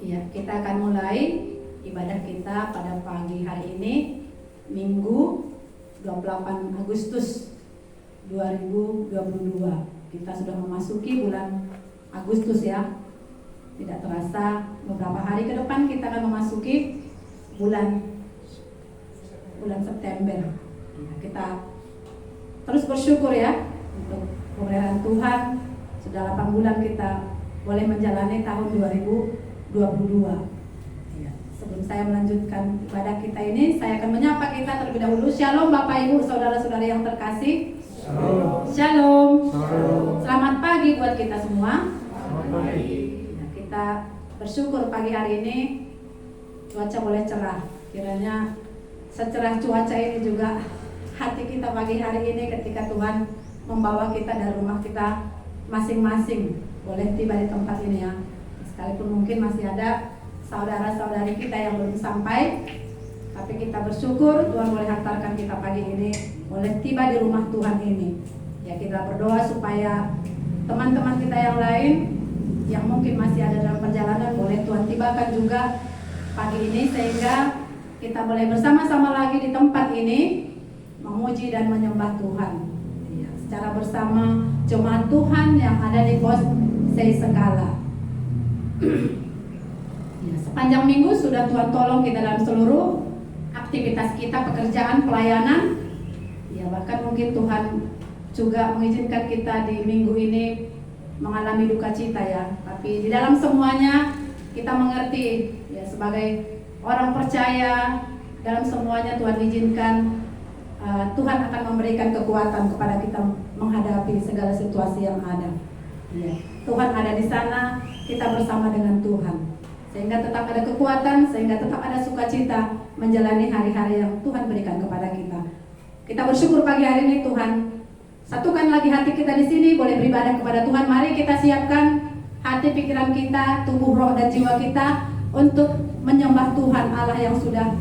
Ya, kita akan mulai ibadah kita pada pagi hari ini, Minggu 28 Agustus 2022. Kita sudah memasuki bulan Agustus ya. Tidak terasa beberapa hari ke depan kita akan memasuki bulan September. Ya, kita terus bersyukur ya untuk pemeliharaan Tuhan. Sudah 8 bulan kita boleh menjalani tahun 2022. Ya, sebelum saya melanjutkan ibadah kita ini, saya akan menyapa kita terlebih dahulu. Shalom Bapak Ibu, saudara-saudari yang terkasih. Shalom. Shalom. Shalom. Selamat pagi buat kita semua. Selamat pagi. Nah, kita bersyukur pagi hari ini cuaca boleh cerah. Kiranya secerah cuaca ini juga hati kita pagi hari ini ketika Tuhan membawa kita dari rumah kita masing-masing boleh tiba di tempat ini ya. Sekalipun mungkin masih ada saudara-saudari kita yang belum sampai, tapi kita bersyukur Tuhan boleh hantarkan kita pagi ini boleh tiba di rumah Tuhan ini. Ya, kita berdoa supaya teman-teman kita yang lain yang mungkin masih ada dalam perjalanan boleh Tuhan tibakan juga pagi ini, sehingga kita boleh bersama-sama lagi di tempat ini memuji dan menyembah Tuhan ya, secara bersama jemaat Tuhan yang ada di pos Sei Segala. Ya, sepanjang minggu sudah Tuhan tolong kita dalam seluruh aktivitas kita, pekerjaan, pelayanan. Ya, bahkan mungkin Tuhan juga mengizinkan kita di minggu ini mengalami duka cita ya. Tapi di dalam semuanya kita mengerti ya, sebagai orang percaya, dalam semuanya Tuhan izinkan Tuhan akan memberikan kekuatan kepada kita menghadapi segala situasi yang ada. Ya, Tuhan ada di sana, kita bersama dengan Tuhan, sehingga tetap ada kekuatan, sehingga tetap ada sukacita menjalani hari-hari yang Tuhan berikan kepada kita. Kita bersyukur pagi hari ini Tuhan satukan lagi hati kita di sini, boleh beribadah kepada Tuhan. Mari kita siapkan hati, pikiran kita, tubuh, roh dan jiwa kita untuk menyembah Tuhan Allah yang sudah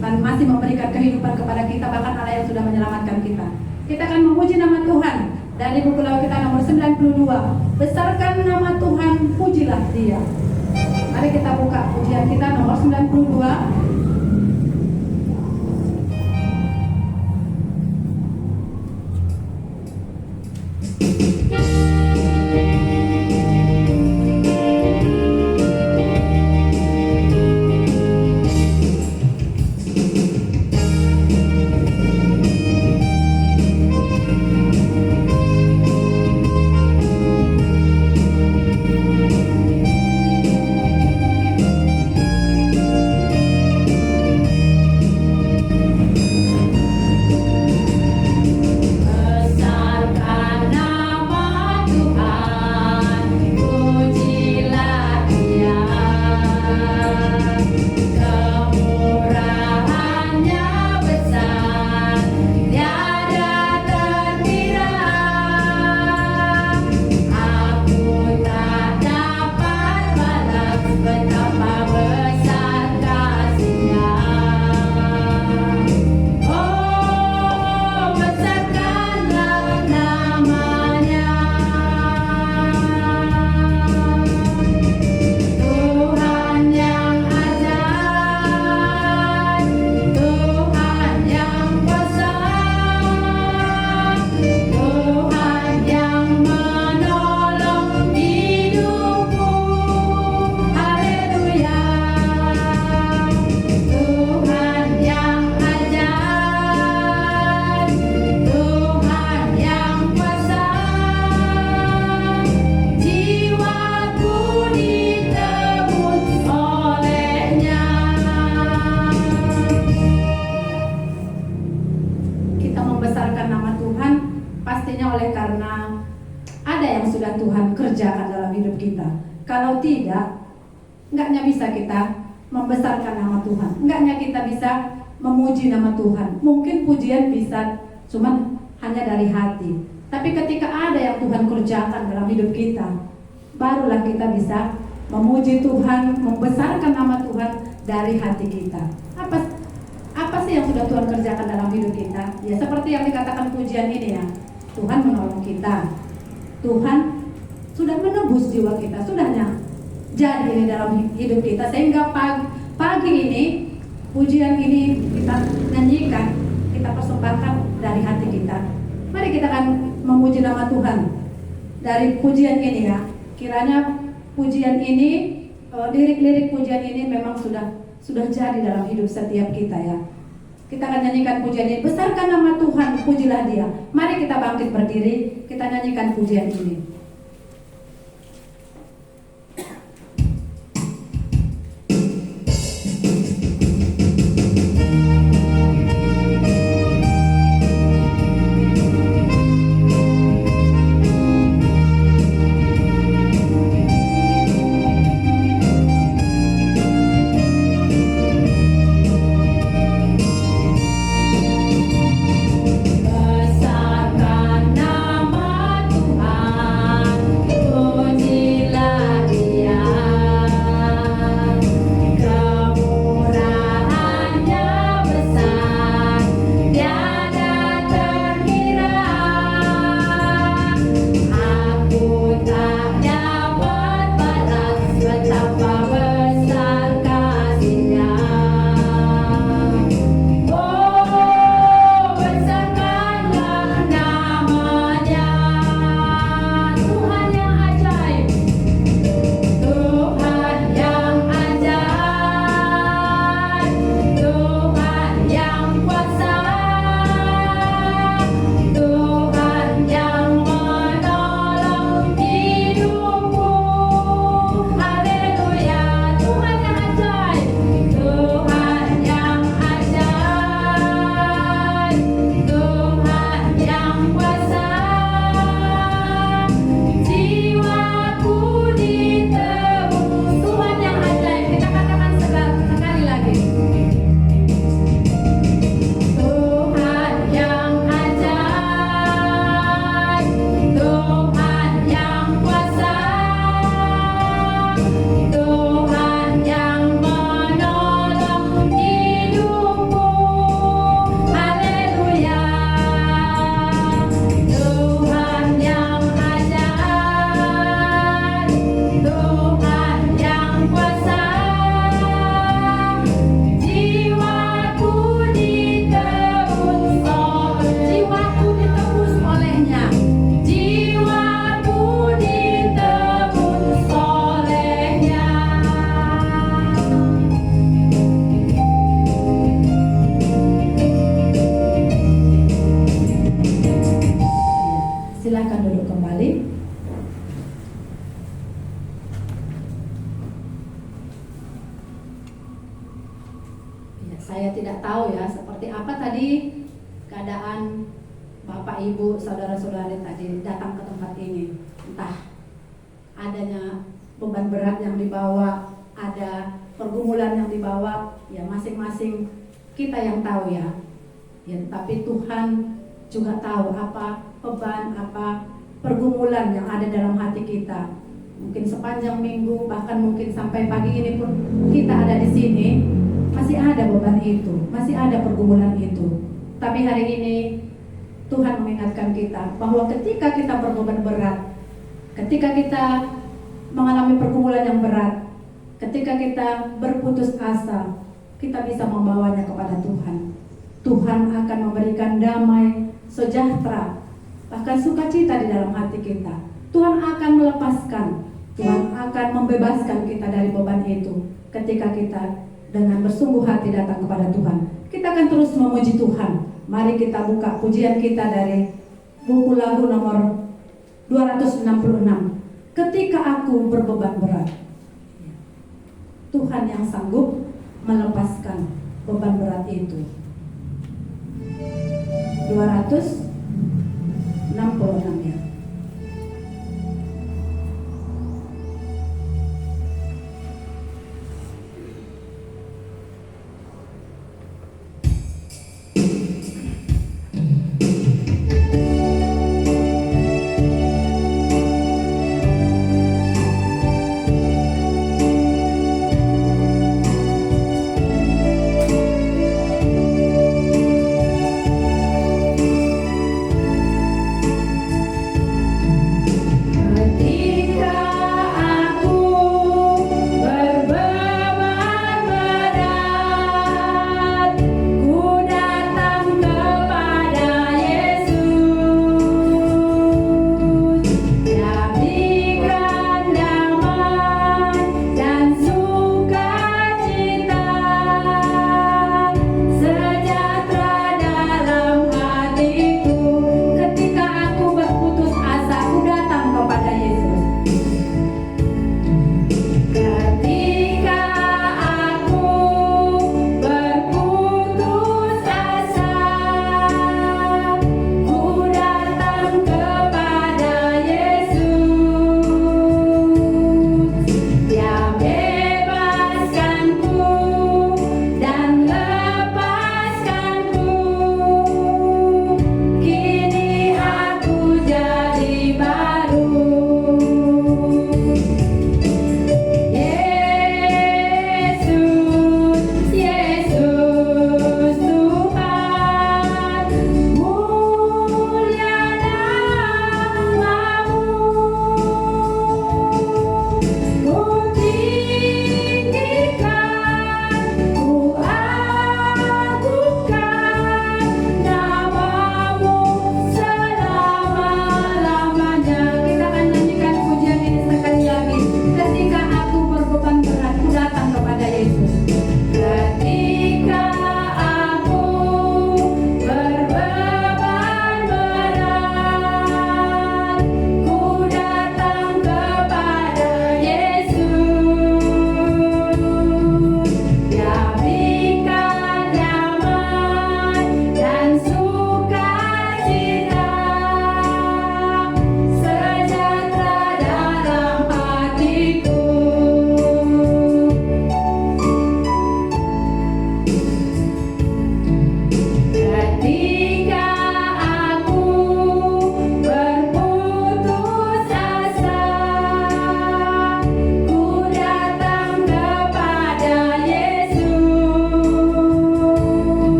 dan masih memberikan kehidupan kepada kita, bahkan Allah yang sudah menyelamatkan kita. Kita akan memuji nama Tuhan dari buku lagu kita nomor 92. Besarkan nama Tuhan, pujilah Dia. Mari kita buka pujian kita nomor 92. Kalau tidak, enggaknya bisa kita membesarkan nama Tuhan, enggaknya kita bisa memuji nama Tuhan. Mungkin pujian bisa cuman hanya dari hati, tapi ketika ada yang Tuhan kerjakan dalam hidup kita, barulah kita bisa memuji Tuhan, membesarkan nama Tuhan dari hati kita. Apa sih yang sudah Tuhan kerjakan dalam hidup kita? Ya seperti yang dikatakan pujian ini ya, Tuhan menolong kita, Tuhan sudah menebus jiwa kita, sudahnya jadi ini dalam hidup kita, sehingga pagi ini pujian ini kita nyanyikan, kita persembahkan dari hati kita. Mari kita akan memuji nama Tuhan dari pujian ini ya. Kiranya pujian ini, lirik-lirik pujian ini memang sudah jadi dalam hidup setiap kita ya. Kita akan nyanyikan pujian ini. Besarkan nama Tuhan, pujilah Dia. Mari kita bangkit berdiri, kita nyanyikan pujian ini. Besarkan nama Saya tidak tahu ya seperti apa tadi keadaan Bapak Ibu saudara-saudari tadi datang ke tempat ini. Entah adanya beban berat yang dibawa, ada pergumulan yang dibawa, ya masing-masing kita yang tahu ya. Ya, tapi Tuhan juga tahu apa beban, apa pergumulan yang ada dalam hati kita. Mungkin sepanjang minggu, bahkan mungkin sampai pagi ini pun kita ada di sini, masih ada beban itu, masih ada pergumulan itu. Tapi hari ini Tuhan mengingatkan kita bahwa ketika kita berbeban berat, ketika kita mengalami pergumulan yang berat, ketika kita berputus asa, kita bisa membawanya kepada Tuhan. Tuhan akan memberikan damai, sejahtera, bahkan sukacita di dalam hati kita. Tuhan akan melepaskan, Tuhan akan membebaskan kita dari beban itu ketika kita dengan bersungguh hati datang kepada Tuhan. Kita akan terus memuji Tuhan. Mari kita buka pujian kita dari buku lagu nomor 266. Ketika aku berbeban berat, Tuhan yang sanggup melepaskan beban berat itu. 266 ya.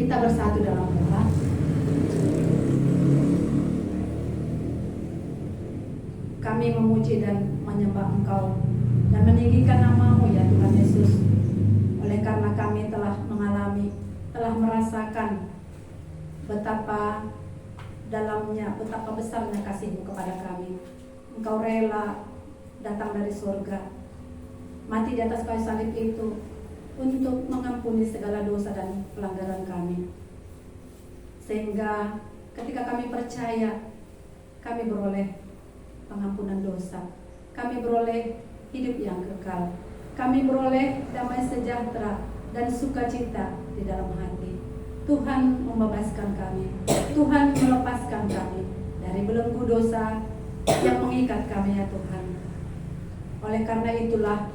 Kita bersatu dalam doa. Kami memuji dan menyembah Engkau dan meninggikan nama-Mu ya Tuhan Yesus. Oleh karena kami telah mengalami, telah merasakan betapa dalamnya, betapa besarnya kasih-Mu kepada kami. Engkau rela datang dari surga, mati di atas kayu salib itu untuk mengampuni segala dosa dan pelanggaran kami. Sehingga ketika kami percaya, kami beroleh pengampunan dosa, kami beroleh hidup yang kekal, kami beroleh damai sejahtera dan sukacita di dalam hati. Tuhan membebaskan kami, Tuhan melepaskan kami dari belenggu dosa yang mengikat kami ya Tuhan. Oleh karena itulah,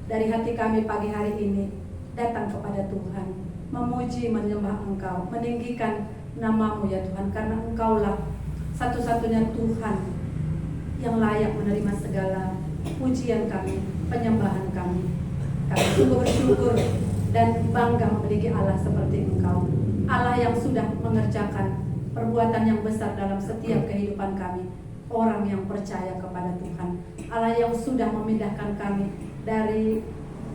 dari hati kami pagi hari ini datang kepada Tuhan, memuji, menyembah Engkau, meninggikan nama-Mu ya Tuhan, karena Engkaulah satu-satunya Tuhan yang layak menerima segala pujian kami, penyembahan kami. Kami sungguh bersyukur dan bangga memiliki Allah seperti Engkau, Allah yang sudah mengerjakan perbuatan yang besar dalam setiap kehidupan kami, orang yang percaya kepada Tuhan, Allah yang sudah memindahkan kami dari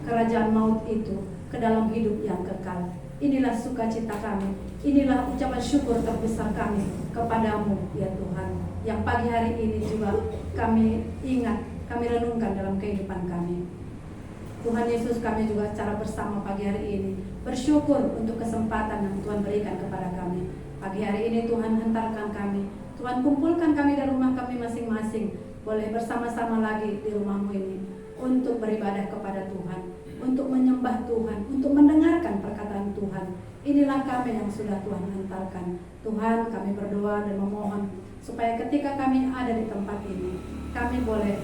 kerajaan maut itu ke dalam hidup yang kekal. Inilah sukacita kami, inilah ucapan syukur terbesar kami kepadamu ya Tuhan, yang pagi hari ini juga kami ingat, kami renungkan dalam kehidupan kami. Tuhan Yesus, kami juga secara bersama pagi hari ini bersyukur untuk kesempatan yang Tuhan berikan kepada kami. Pagi hari ini Tuhan hentarkan kami, Tuhan kumpulkan kami dari rumah kami masing-masing, boleh bersama-sama lagi di rumah-Mu ini untuk beribadah kepada Tuhan, untuk menyembah Tuhan, untuk mendengarkan perkataan Tuhan. Inilah kami yang sudah Tuhan hantarkan. Tuhan, kami berdoa dan memohon supaya ketika kami ada di tempat ini, kami boleh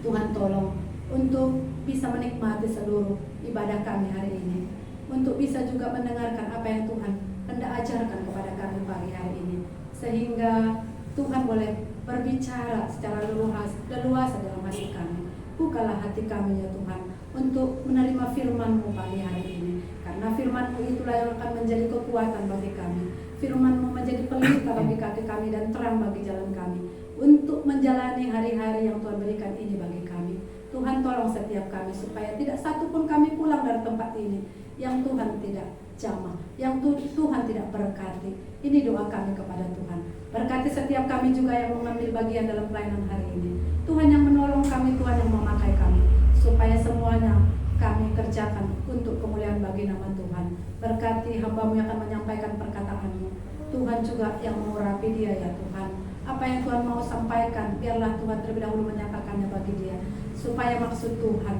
Tuhan tolong untuk bisa menikmati seluruh ibadah kami hari ini, untuk bisa juga mendengarkan apa yang Tuhan hendak ajarkan kepada kami pagi hari ini, sehingga Tuhan boleh berbicara secara leluasa dalam hati kami. Bukalah hati kami ya Tuhan untuk menerima firman-Mu pagi hari ini, karena firman-Mu itulah yang akan menjadi kekuatan bagi kami. Firman-Mu menjadi pelita bagi kaki kami dan terang bagi jalan kami untuk menjalani hari-hari yang Tuhan berikan ini bagi kami. Tuhan, tolong setiap kami supaya tidak satu pun kami pulang dari tempat ini yang Tuhan tidak jamah, yang Tuhan tidak berkati. Ini doa kami kepada Tuhan. Berkati setiap kami juga yang mengambil bagian dalam pelayanan hari ini. Tuhan yang menolong kami, Tuhan yang memakai kami, supaya semuanya kami kerjakan untuk kemuliaan bagi nama Tuhan. Berkati hamba-Mu yang akan menyampaikan perkataan-Mu. Tuhan juga yang mengurapi dia ya Tuhan. Apa yang Tuhan mau sampaikan, biarlah Tuhan terlebih dahulu menyatakannya bagi dia, supaya maksud Tuhan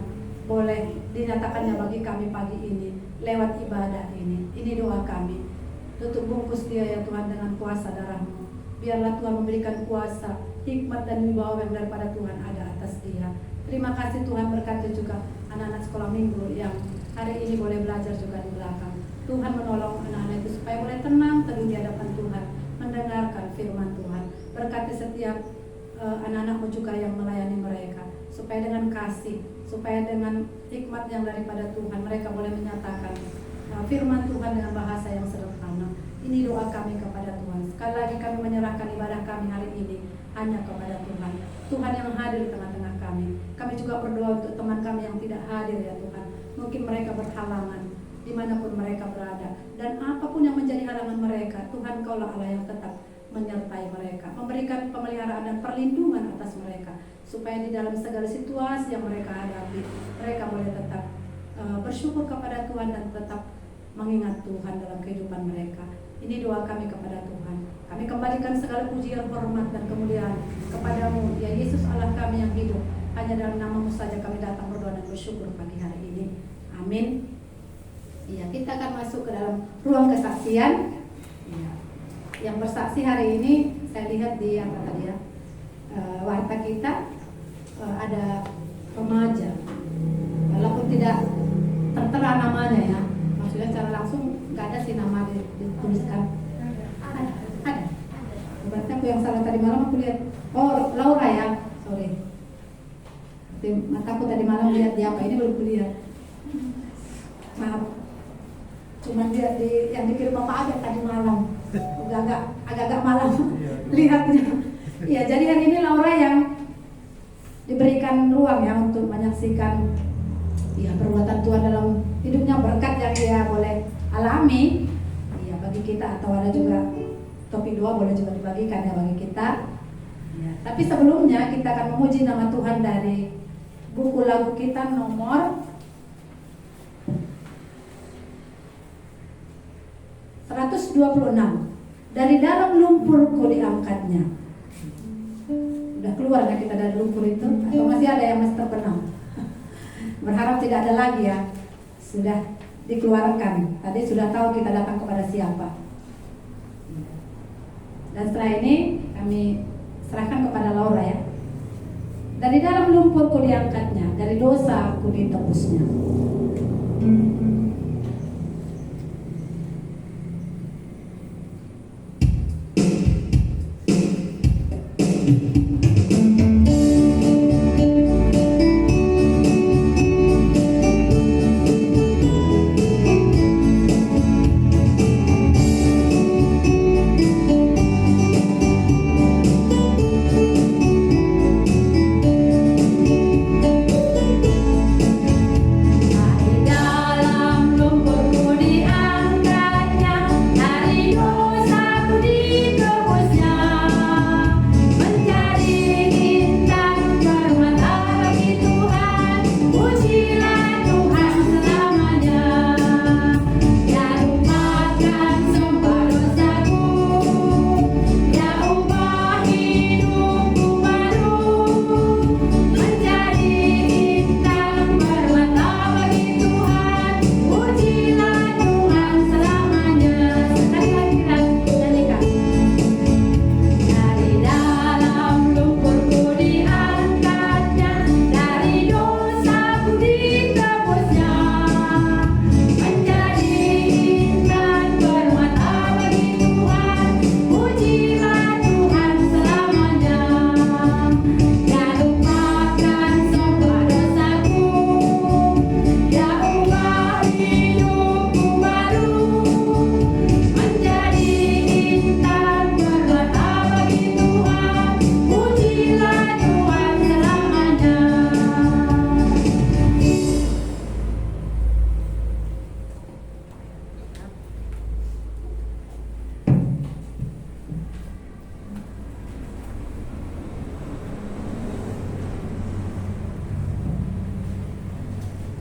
boleh dinyatakannya bagi kami pagi ini lewat ibadah ini. Ini doa kami. Tutup bungkus dia ya Tuhan dengan kuasa darah-Mu. Biarlah Tuhan memberikan kuasa, hikmat dan wibawa yang daripada Tuhan ada atas dia. Terima kasih Tuhan, berkati juga anak-anak sekolah minggu yang hari ini boleh belajar juga di belakang. Tuhan menolong anak-anak itu supaya boleh tenang teduh di hadapan Tuhan, mendengarkan firman Tuhan. Berkati setiap anak-anak-Mu juga yang melayani mereka, supaya dengan kasih, supaya dengan hikmat yang daripada Tuhan mereka boleh menyatakan firman Tuhan dengan bahasa yang sederhana. Ini doa kami kepada Tuhan. Sekali lagi kami menyerahkan ibadah kami hari ini hanya kepada Tuhan. Tuhan yang hadir di tengah-tengah kami. Kami juga berdoa untuk teman kami yang tidak hadir ya Tuhan. Mungkin mereka berhalangan dimanapun mereka berada, dan apapun yang menjadi halangan mereka, Tuhan Kaulah Allah yang tetap menyertai mereka, memberikan pemeliharaan dan perlindungan atas mereka, supaya di dalam segala situasi yang mereka hadapi, mereka boleh tetap bersyukur kepada Tuhan dan tetap mengingat Tuhan dalam kehidupan mereka. Ini doa kami kepada Tuhan. Kami kembalikan segala pujian, hormat dan kemuliaan kepada-Mu ya Yesus Allah kami yang hidup. Hanya dalam nama-Mu saja kami datang berdoa dan bersyukur pagi hari ini. Amin. Ya, kita akan masuk ke dalam ruang kesaksian. Ya. Yang bersaksi hari ini saya lihat di apa tadi ya, warta kita ada remaja, walaupun tidak tertera namanya ya, maksudnya secara langsung nggak ada sih nama dituliskan. Ada. Berarti aku yang salah tadi malam aku lihat. Oh, Laura ya, sorry. Mataku tadi malam lihat dia apa, ini belum kuliah. Maaf. Cuma lihat yang dikirim Mama agak malam lihatnya. Ya, jadi hari ini Laura yang diberikan ruang ya untuk menyaksikan ya perbuatan Tuhan dalam hidupnya, berkat yang dia boleh alami ya bagi kita, atau ada juga topik 2 boleh juga dibagikan ya bagi kita ya. Tapi sebelumnya kita akan memuji nama Tuhan dari buku lagu kita nomor 126, dari dalam lumpurku diangkatnya. Udah keluar ya kita dari lumpur itu, atau masih ada yang masih terbenam? Berharap tidak ada lagi ya, sudah dikeluarkan. Tadi sudah tahu kita datang kepada siapa. Dan setelah ini kami serahkan kepada Laura ya. Dari dalam lumpurku diangkatnya, dari dosa aku ditebusnya.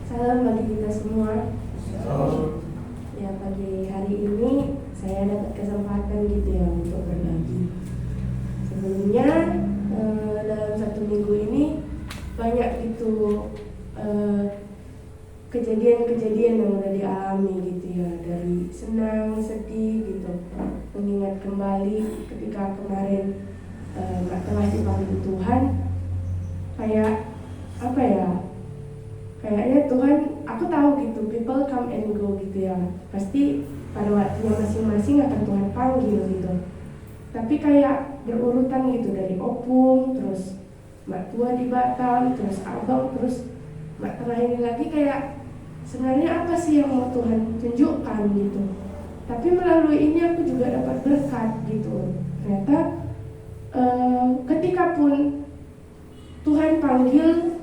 Salam bagi kita semua. Ya, pagi hari ini saya dapat kesempatan gitu ya untuk berbagi. Sebelumnya dalam 1 minggu ini banyak gitu kejadian-kejadian yang udah dialami gitu ya, dari senang, sedih gitu. Mengingat kembali ketika kemarin telah dipanggil Tuhan, kayak apa ya? Kayaknya Tuhan, aku tahu gitu, people come and go gitu ya. Pasti pada waktunya masing-masing akan Tuhan panggil gitu. Tapi kayak berurutan gitu, dari opung, terus mak tua di Batam, terus abang, terus mak tengah ini lagi. Kayak sebenarnya apa sih yang mau Tuhan tunjukkan gitu. Tapi melalui ini aku juga dapat berkat gitu. Ternyata ketika pun Tuhan panggil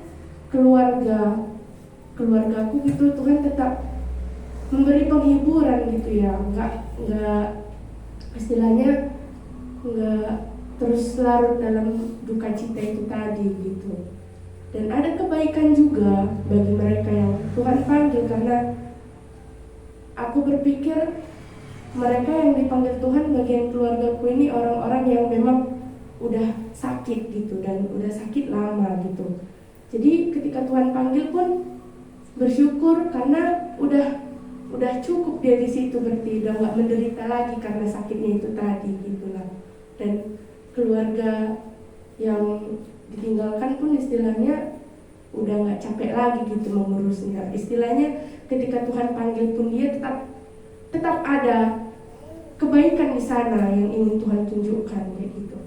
keluargaku gitu, Tuhan tetap memberi penghiburan gitu ya, nggak istilahnya nggak terus larut dalam duka cita itu tadi gitu. Dan ada kebaikan juga bagi mereka yang Tuhan panggil, karena aku berpikir mereka yang dipanggil Tuhan, bagian keluargaku ini orang-orang yang memang udah sakit gitu, dan udah sakit lama gitu. Jadi ketika Tuhan panggil pun bersyukur karena udah cukup dia di situ, berarti udah nggak menderita lagi karena sakitnya itu tadi gitulah. Dan keluarga yang ditinggalkan pun istilahnya udah nggak capek lagi gitu mengurusnya. Istilahnya ketika Tuhan panggil pun dia tetap ada kebaikan di sana yang ingin Tuhan tunjukkan kayak gitu.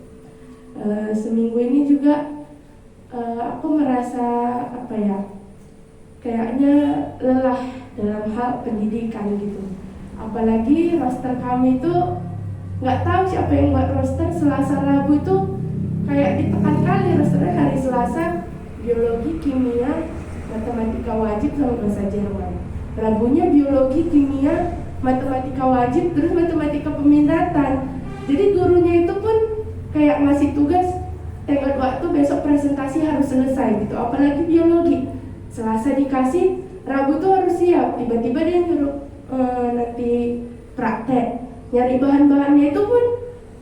Seminggu ini juga aku merasa apa ya, kayaknya lelah dalam hal pendidikan gitu. Apalagi roster kami itu nggak tahu siapa yang buat roster. Selasa Rabu itu kayak ditekan kali rosternya. Hari Selasa biologi, kimia, matematika wajib sama bahasa Jerman. Rabunya biologi, kimia, matematika wajib, terus matematika peminatan. Jadi gurunya itu pun kayak ngasih tugas, tenggat waktu besok presentasi harus selesai gitu. Apalagi biologi, Selasa dikasih, Rabu tuh harus siap. Tiba-tiba dia nyuruh nanti praktek, nyari bahan-bahannya itu pun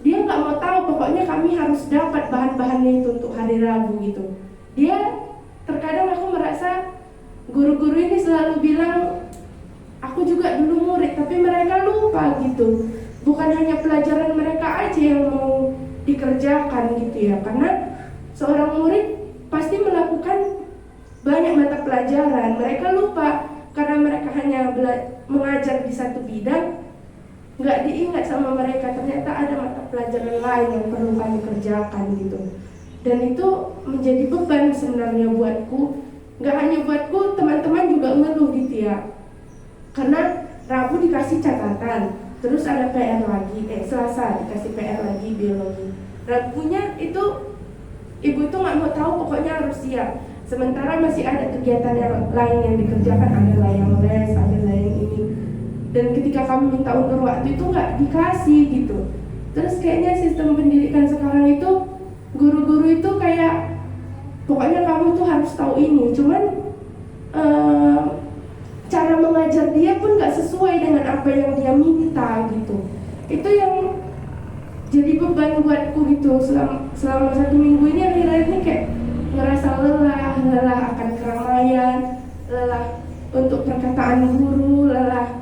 dia nggak mau tahu. Pokoknya kami harus dapat bahan-bahannya itu untuk hari Rabu gitu. Dia terkadang aku merasa guru-guru ini selalu bilang, aku juga dulu murid, tapi mereka lupa gitu. Bukan hanya pelajaran mereka aja yang mau dikerjakan gitu ya. Karena seorang murid pasti melakukan banyak mata pelajaran. Mereka lupa karena mereka hanya mengajar di satu bidang, nggak diingat sama mereka ternyata ada mata pelajaran lain yang perlu kami kerjakan gitu. Dan itu menjadi beban sebenarnya buatku. Nggak hanya buatku, teman-teman juga ngeluh gitu ya. Karena Rabu dikasih catatan, terus ada PR lagi, Selasa dikasih PR lagi biologi. Rabunya itu ibu itu nggak mau tahu, pokoknya harus siap. Sementara masih ada kegiatan yang lain yang dikerjakan, ada layang les, ada layang ini. Dan ketika kami minta undur waktu itu nggak dikasih gitu. Terus kayaknya sistem pendidikan sekarang itu guru-guru itu kayak pokoknya kamu tuh harus tahu ini. Cuman cara mengajar dia pun nggak sesuai dengan apa yang dia minta gitu. Itu yang jadi beban buatku gitu. Selama 1 minggu ini akhir-akhir ini kayak ngerasa lelah akan keramaian, lelah untuk perkataan guru, lelah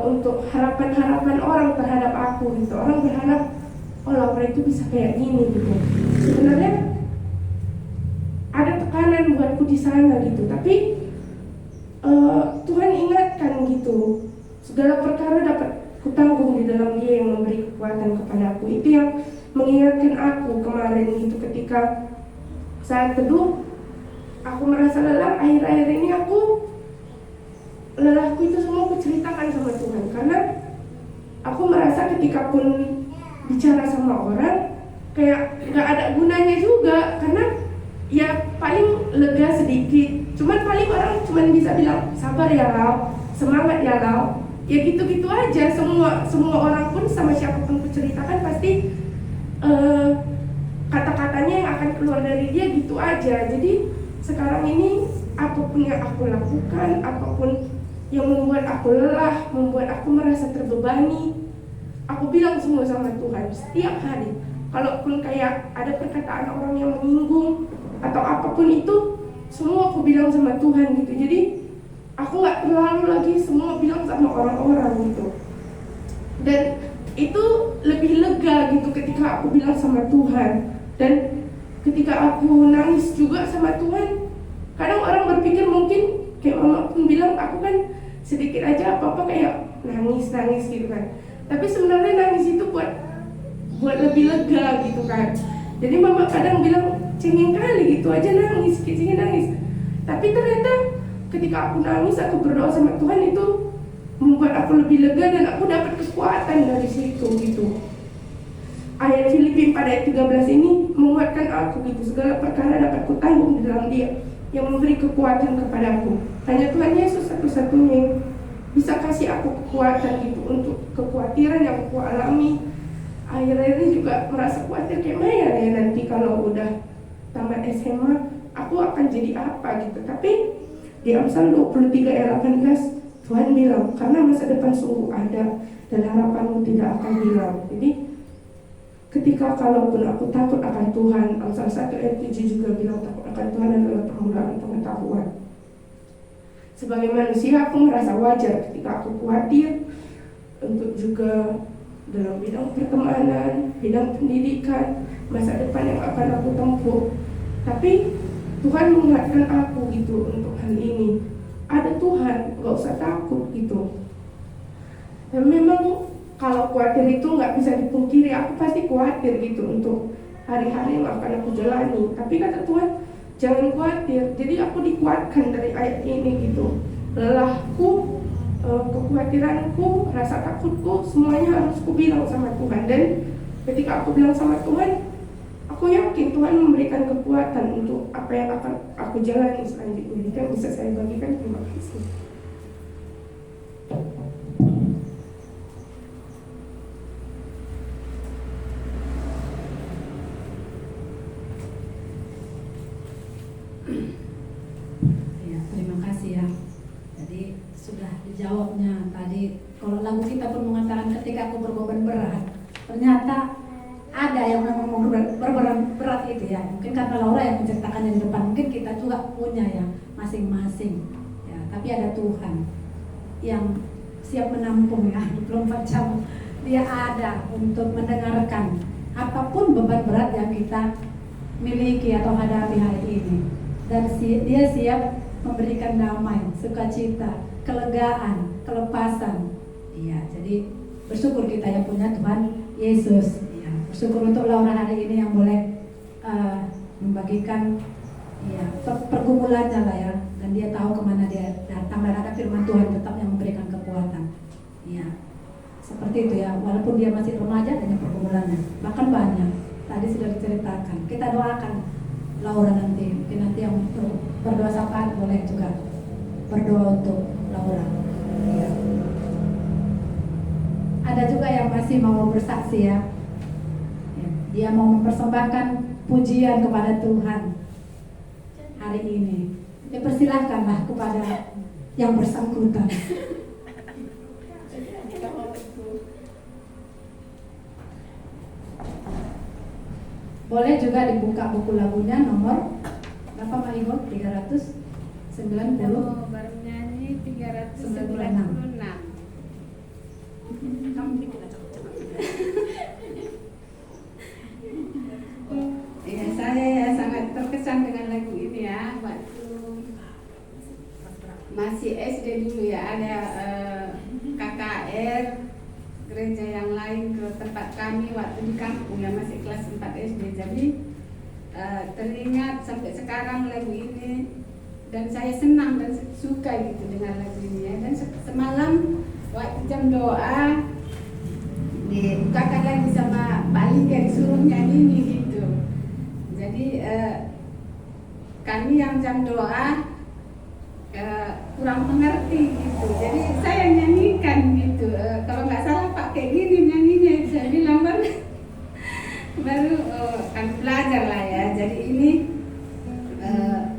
untuk harapan-harapan orang terhadap aku gitu. Orang berharap, oh Laura itu bisa kayak gini gitu. Sebenarnya ada tekanan buatku di sana gitu, tapi Tuhan ingatkan gitu, segala perkara dapat kutanggung di dalam Dia yang memberi kekuatan kepadaku. Itu yang mengingatkan aku kemarin gitu, ketika saat teduh aku merasa lelah. Akhir-akhir ini lelahku itu semua aku ceritakan sama Tuhan, karena aku merasa ketika pun bicara sama orang kayak gak ada gunanya juga, karena ya paling lega sedikit. Cuman paling orang cuman bisa bilang sabar ya Lau, semangat ya Lau. Ya gitu-gitu aja. Semua orang pun sama siapapun aku ceritakan pasti kata-katanya yang akan keluar dari dia gitu aja. Jadi sekarang ini apapun yang aku lakukan, apapun yang membuat aku lelah, membuat aku merasa terbebani, aku bilang semua sama Tuhan setiap hari. Kalaupun kayak ada perkataan orang yang menyinggung atau apapun itu, semua aku bilang sama Tuhan gitu. Jadi aku gak terlalu lagi semua bilang sama orang-orang gitu. Dan itu lebih lega gitu ketika aku bilang sama Tuhan. Dan ketika aku nangis juga sama Tuhan, kadang orang berpikir mungkin kayak mama pun bilang, aku kan sedikit aja apa-apa kayak nangis gitu kan. Tapi sebenarnya nangis itu buat lebih lega gitu kan. Jadi mama kadang bilang, cengeng kali gitu aja nangis, kecingin nangis. Tapi ternyata ketika aku nangis, aku berdoa sama Tuhan, itu membuat aku lebih lega dan aku dapat kekuatan dari situ gitu. Ayat Filipi 4 ayat 13 ini menguatkan aku gitu. Segala perkara dapat kutanggung di dalam Dia yang memberi kekuatan kepadaku. Hanya Tuhan Yesus satu-satunya yang bisa kasih aku kekuatan gitu untuk kekhawatiran yang aku alami. Akhir-akhir ini juga merasa khawatir kayak Maya ya, nanti kalau udah tamat SMA aku akan jadi apa gitu. Tapi di Amsal 23 ayat 18 Tuhan bilang, karena masa depan sungguh ada dan harapanmu tidak akan hilang. Jadi ketika kalaupun aku takut akan Tuhan, Amsal 1 ayat 7 juga bilang takut akan Tuhan adalah permulaan pengetahuan. Sebagai manusia aku merasa wajar ketika aku khawatir untuk juga dalam bidang pertemanan, bidang pendidikan, masa depan yang akan aku tempuh. Tapi Tuhan mengingatkan aku gitu untuk hal ini. Ada Tuhan, gak usah takut gitu. Dan memang kalau khawatir itu gak bisa dipungkiri, aku pasti khawatir gitu untuk hari-hari yang akan aku jalani. Tapi kata Tuhan, jangan khawatir. Jadi aku dikuatkan dari ayat ini gitu. Lelahku kekhawatiranku, rasa takutku, semuanya harus ku bilang sama Tuhan. Dan ketika aku bilang sama Tuhan, aku yakin Tuhan memberikan kekuatan untuk apa yang akan aku jalani selanjutnya. Itu yang bisa saya bagikan. Terima kasih. Ya, terima kasih ya. Jadi sudah dijawabnya tadi. Kalau lagu kita pun mengatakan ketika aku berbeban berat, ternyata ada yang memang berbeban berat itu ya. Mungkin karena Laura yang menceritakan di depan, mungkin kita juga punya ya masing-masing. Ya, tapi ada Tuhan yang siap menampung ya 24 jam. Dia ada untuk mendengarkan apapun beban berat yang kita miliki atau hadapi hari ini. Dan dia siap memberikan damai, sukacita, kelegaan, kelepasan. Iya, jadi bersyukur kita yang punya Tuhan Yesus. Iya, bersyukur untuk Laura hari ini yang boleh membagikan ya pergumulannya lah ya. Dan dia tahu kemana dia datang dan ada firman Tuhan tetap yang memberikan kekuatan. Iya, seperti itu ya. Walaupun dia masih remaja dengan pergumulannya, bahkan banyak. Tadi sudah diceritakan. Kita doakan Laura nanti, mungkin nanti yang berdoa syafaat boleh juga berdoa untuk Laura. Ya. Ada juga yang masih mau bersaksi ya. Dia mau mempersembahkan pujian kepada Tuhan hari ini. Ya persilahkanlah kepada yang bersangkutan. Boleh juga dibuka buku lagunya nomor berapa Pak Igo? 390. Baru nyanyi 396. Kamu bikin cepat-cepat. Ya, saya ya sangat terkesan dengan lagu ini ya. Waktu masih SD dulu ya, ada KKR gereja yang lain ke tempat kami waktu di kampung ya, masih kelas 4 SD. Jadi teringat sampai sekarang lagu ini, dan saya senang dan suka gitu dengan lagu ini ya. Dan semalam waktu jam doa dibukakan lagi sama Pak Liga, disuruh nyanyi ini gitu. Jadi kami yang jam doa kurang mengerti gitu. Jadi saya nyanyikan gitu. Kalau nggak salah Pak kayak gini nyanyinya, saya bilang baru kami belajar lah ya. Jadi ini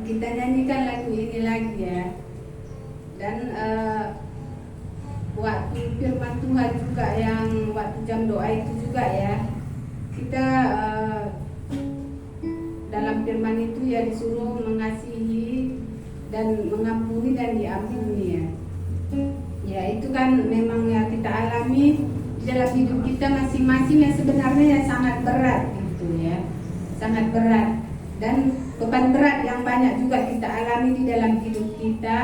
kita nyanyikan lagu ini lagi ya. Dan waktu firman Tuhan juga yang waktu jam doa itu juga ya, kita dalam firman itu ya disuruh mengasihi dan mengampuni dan diampuni ya. Ya itu kan memang ya kita alami di dalam hidup kita masing-masing yang sebenarnya ya sangat berat gitu ya, sangat berat. Dan beban berat yang banyak juga kita alami di dalam hidup kita,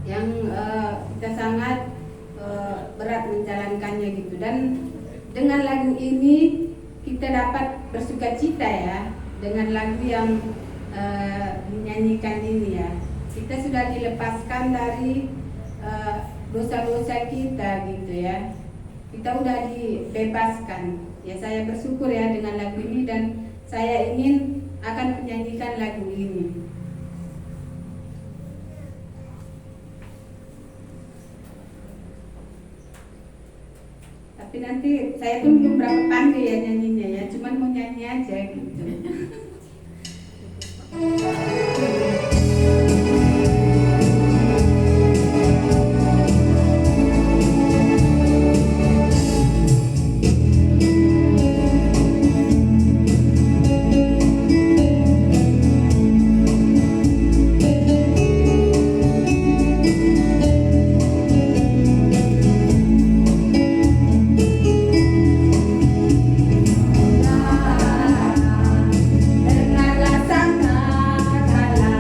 yang kita sangat berat menjalankannya gitu. Dan dengan lagu ini kita dapat bersukacita ya, dengan lagu yang dinyanyikan ini ya. Kita sudah dilepaskan dari dosa-dosa kita gitu ya. Kita udah dibebaskan. Ya saya bersyukur ya dengan lagu ini, dan saya ingin akan menyanyikan lagu ini. Tapi nanti saya pun belum berapa pandai ya nyanyinya ya, cuman mau nyanyi aja gitu. Dengarlah sangkakala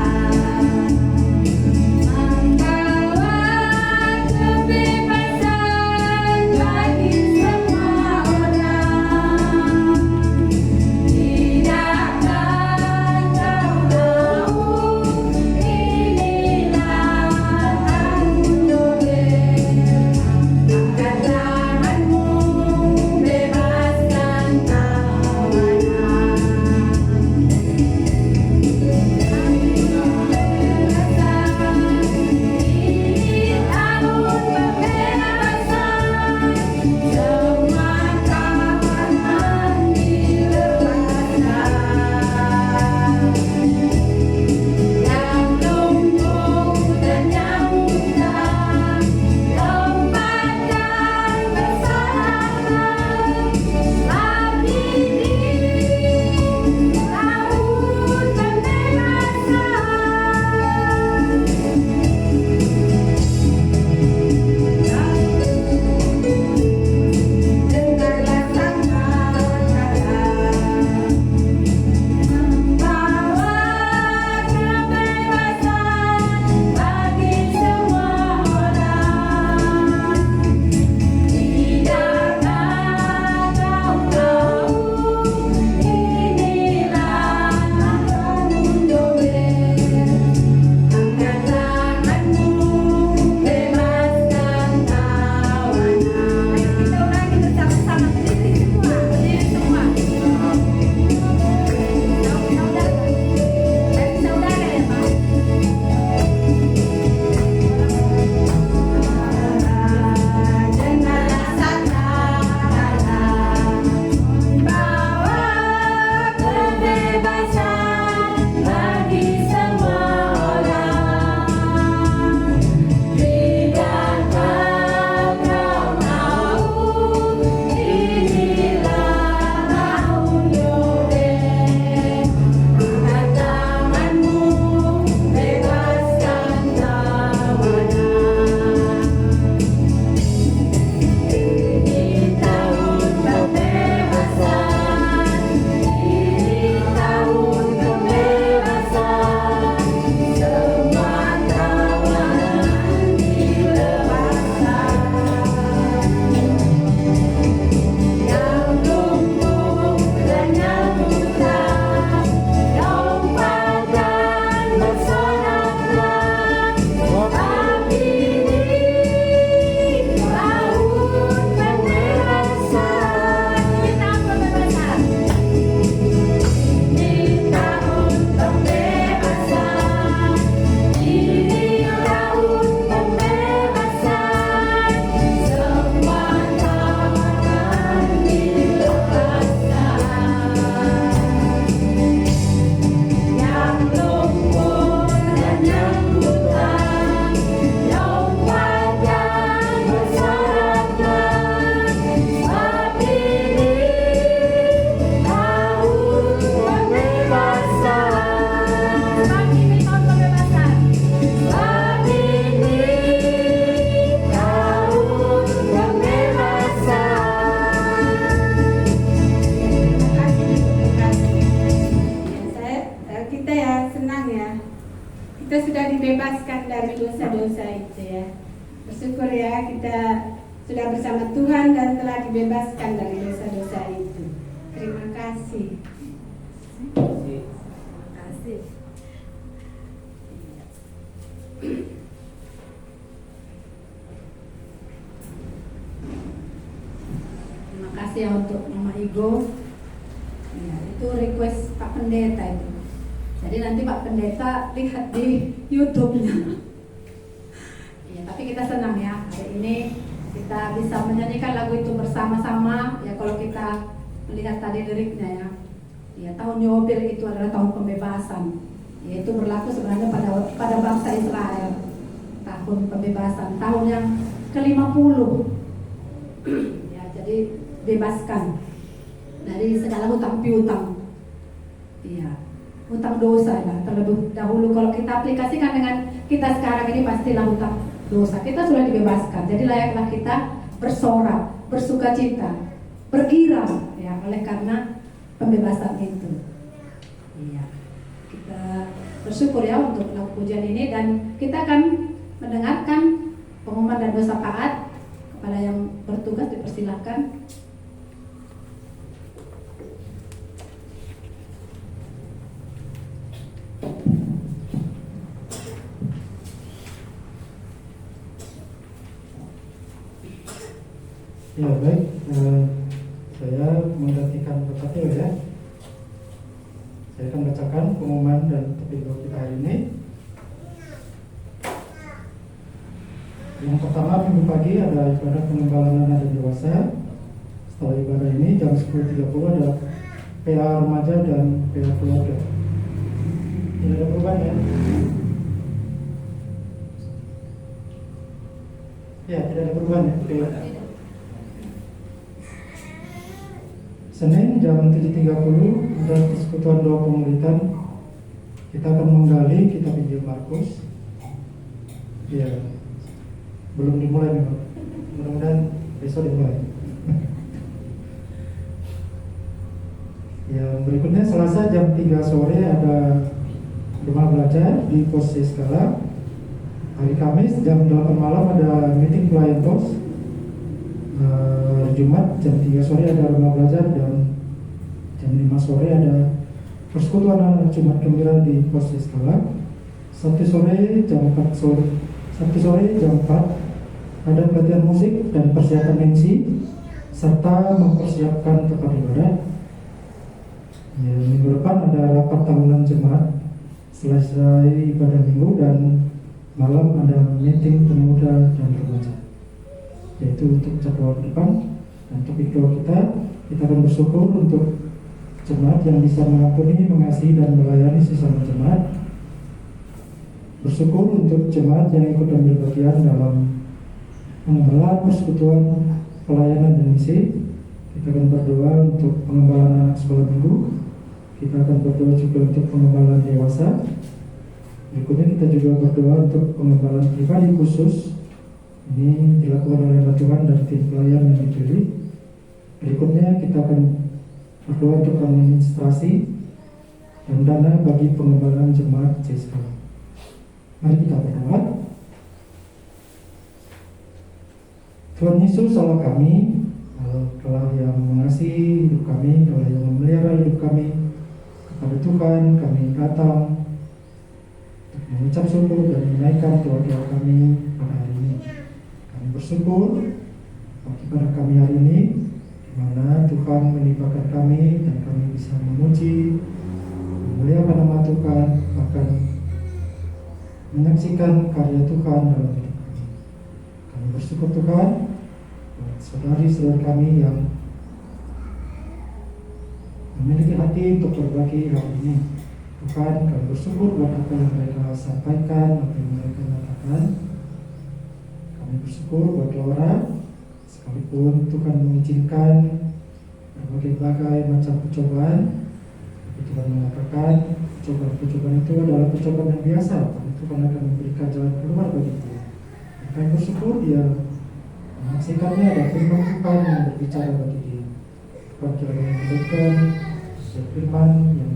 sama Tuhan dan telah dibebaskan dari dosa-dosa itu. Terima kasih. Terima kasih. Terima kasih ya untuk Mama Igo. Ya, itu request Pak Pendeta itu. Jadi nanti Pak Pendeta lihat di YouTube-nya. Ya, tapi kita senang ya hari ini kita bisa menyanyikan lagu itu bersama-sama. Ya kalau kita melihat tadi liriknya ya. Ya tahun Yobil itu adalah tahun pembebasan. Yaitu berlaku sebenarnya pada bangsa Israel. Tahun pembebasan, tahun yang ke-50. Ya, jadi bebaskan dari segala hutang piutang. Iya, hutang dosa lah terlebih dahulu. Kalau kita aplikasikan dengan kita sekarang ini pastilah hutang dosa. Kita sudah dibebaskan. Jadi layaklah kita bersorak, bersukacita, bergirang ya oleh karena pembebasan itu. Iya. Kita bersyukur ya untuk lagu pujian ini dan kita akan mendengarkan pengumuman dan dosa taat. Kepada yang bertugas dipersilahkan. Ya baik, saya menggantikan Bapak Teo ya. Saya akan bacakan pengumuman dan topik kita hari ini. Yang pertama minggu pagi ada ibadah pengembalaan anak dan dewasa. Setelah ibadah ini jam 10.30 ada PA remaja dan PA keluarga. Tidak ada perubahan ya? Ya, tidak ada perubahan ya? PA. Senin jam 7.30 ada persekutuan doa pemulihan. Kita akan menggali kitab Injil Markus. Ya, belum dimulai nih Pak. Mudah-mudahan besok dimulai. Yang berikutnya Selasa jam 3 sore ada rumah belajar di pos Skala. Hari Kamis jam 8 malam ada meeting pelayan pos. Jumat jam 3 sore ada rumah belajar dan jam 5 sore ada persekutuan anak Jumat Gembira di pos Skala. Sabtu sore jam 4 jam 4 ada pelatihan musik dan persiapan MC serta mempersiapkan tempat ibadah. Ya, minggu depan ada rapat tahunan jemaat selesai ibadah minggu dan malam ada meeting pemuda dan remaja. Yaitu untuk jadwal depan. Dan topik doa kita akan bersyukur untuk jemaat yang bisa mengampuni, mengasihi dan melayani sesama jemaat. Bersyukur untuk jemaat yang ikut ambil bagian dalam pengembalaan persekutuan pelayanan dan misi. Kita akan berdoa untuk pengembalaan anak sekolah minggu. Kita akan berdoa juga untuk pengembalaan dewasa. Berikutnya kita juga berdoa untuk pengembalaan pribadi khusus. Ini dilakukan oleh Tuhan dan tim pelayan yang dipilih. Berikutnya kita akan berdoa untuk administrasi dan dana bagi pengembalaan jemaat CSK. Mari kita berdoa. Tuhan Yesus Allah kami, Allah yang mengasihi hidup kami, Allah yang memelihara hidup kami. Kepada Tuhan kami datang untuk mengucap syukur dan menaikkan doa-doa kami pada hari ini. Kami bersyukur kepada kami hari ini, di mana Tuhan melimpahkan kami dan kami bisa memuji, memuliakan nama Tuhan, bahkan menyaksikan karya Tuhan dalam hidup kami. Kami bersyukur Tuhan buat saudari-saudari kami yang memiliki hati untuk berbagi hari ini. Tuhan, kami bersyukur buat apa yang mereka sampaikan, apa yang mereka katakan. Kami bersyukur buat Laura, sekalipun Tuhan mengizinkan berbagai macam percobaan. Tuhan mengatakan percobaan itu adalah percobaan yang biasa, tapi Tuhan akan memberikan jalan keluar bagi dia. Kami bersyukur dia menyaksikannya ada firman Tuhan yang berbicara bagi dia. Tuhan kiranya memberikan firman yang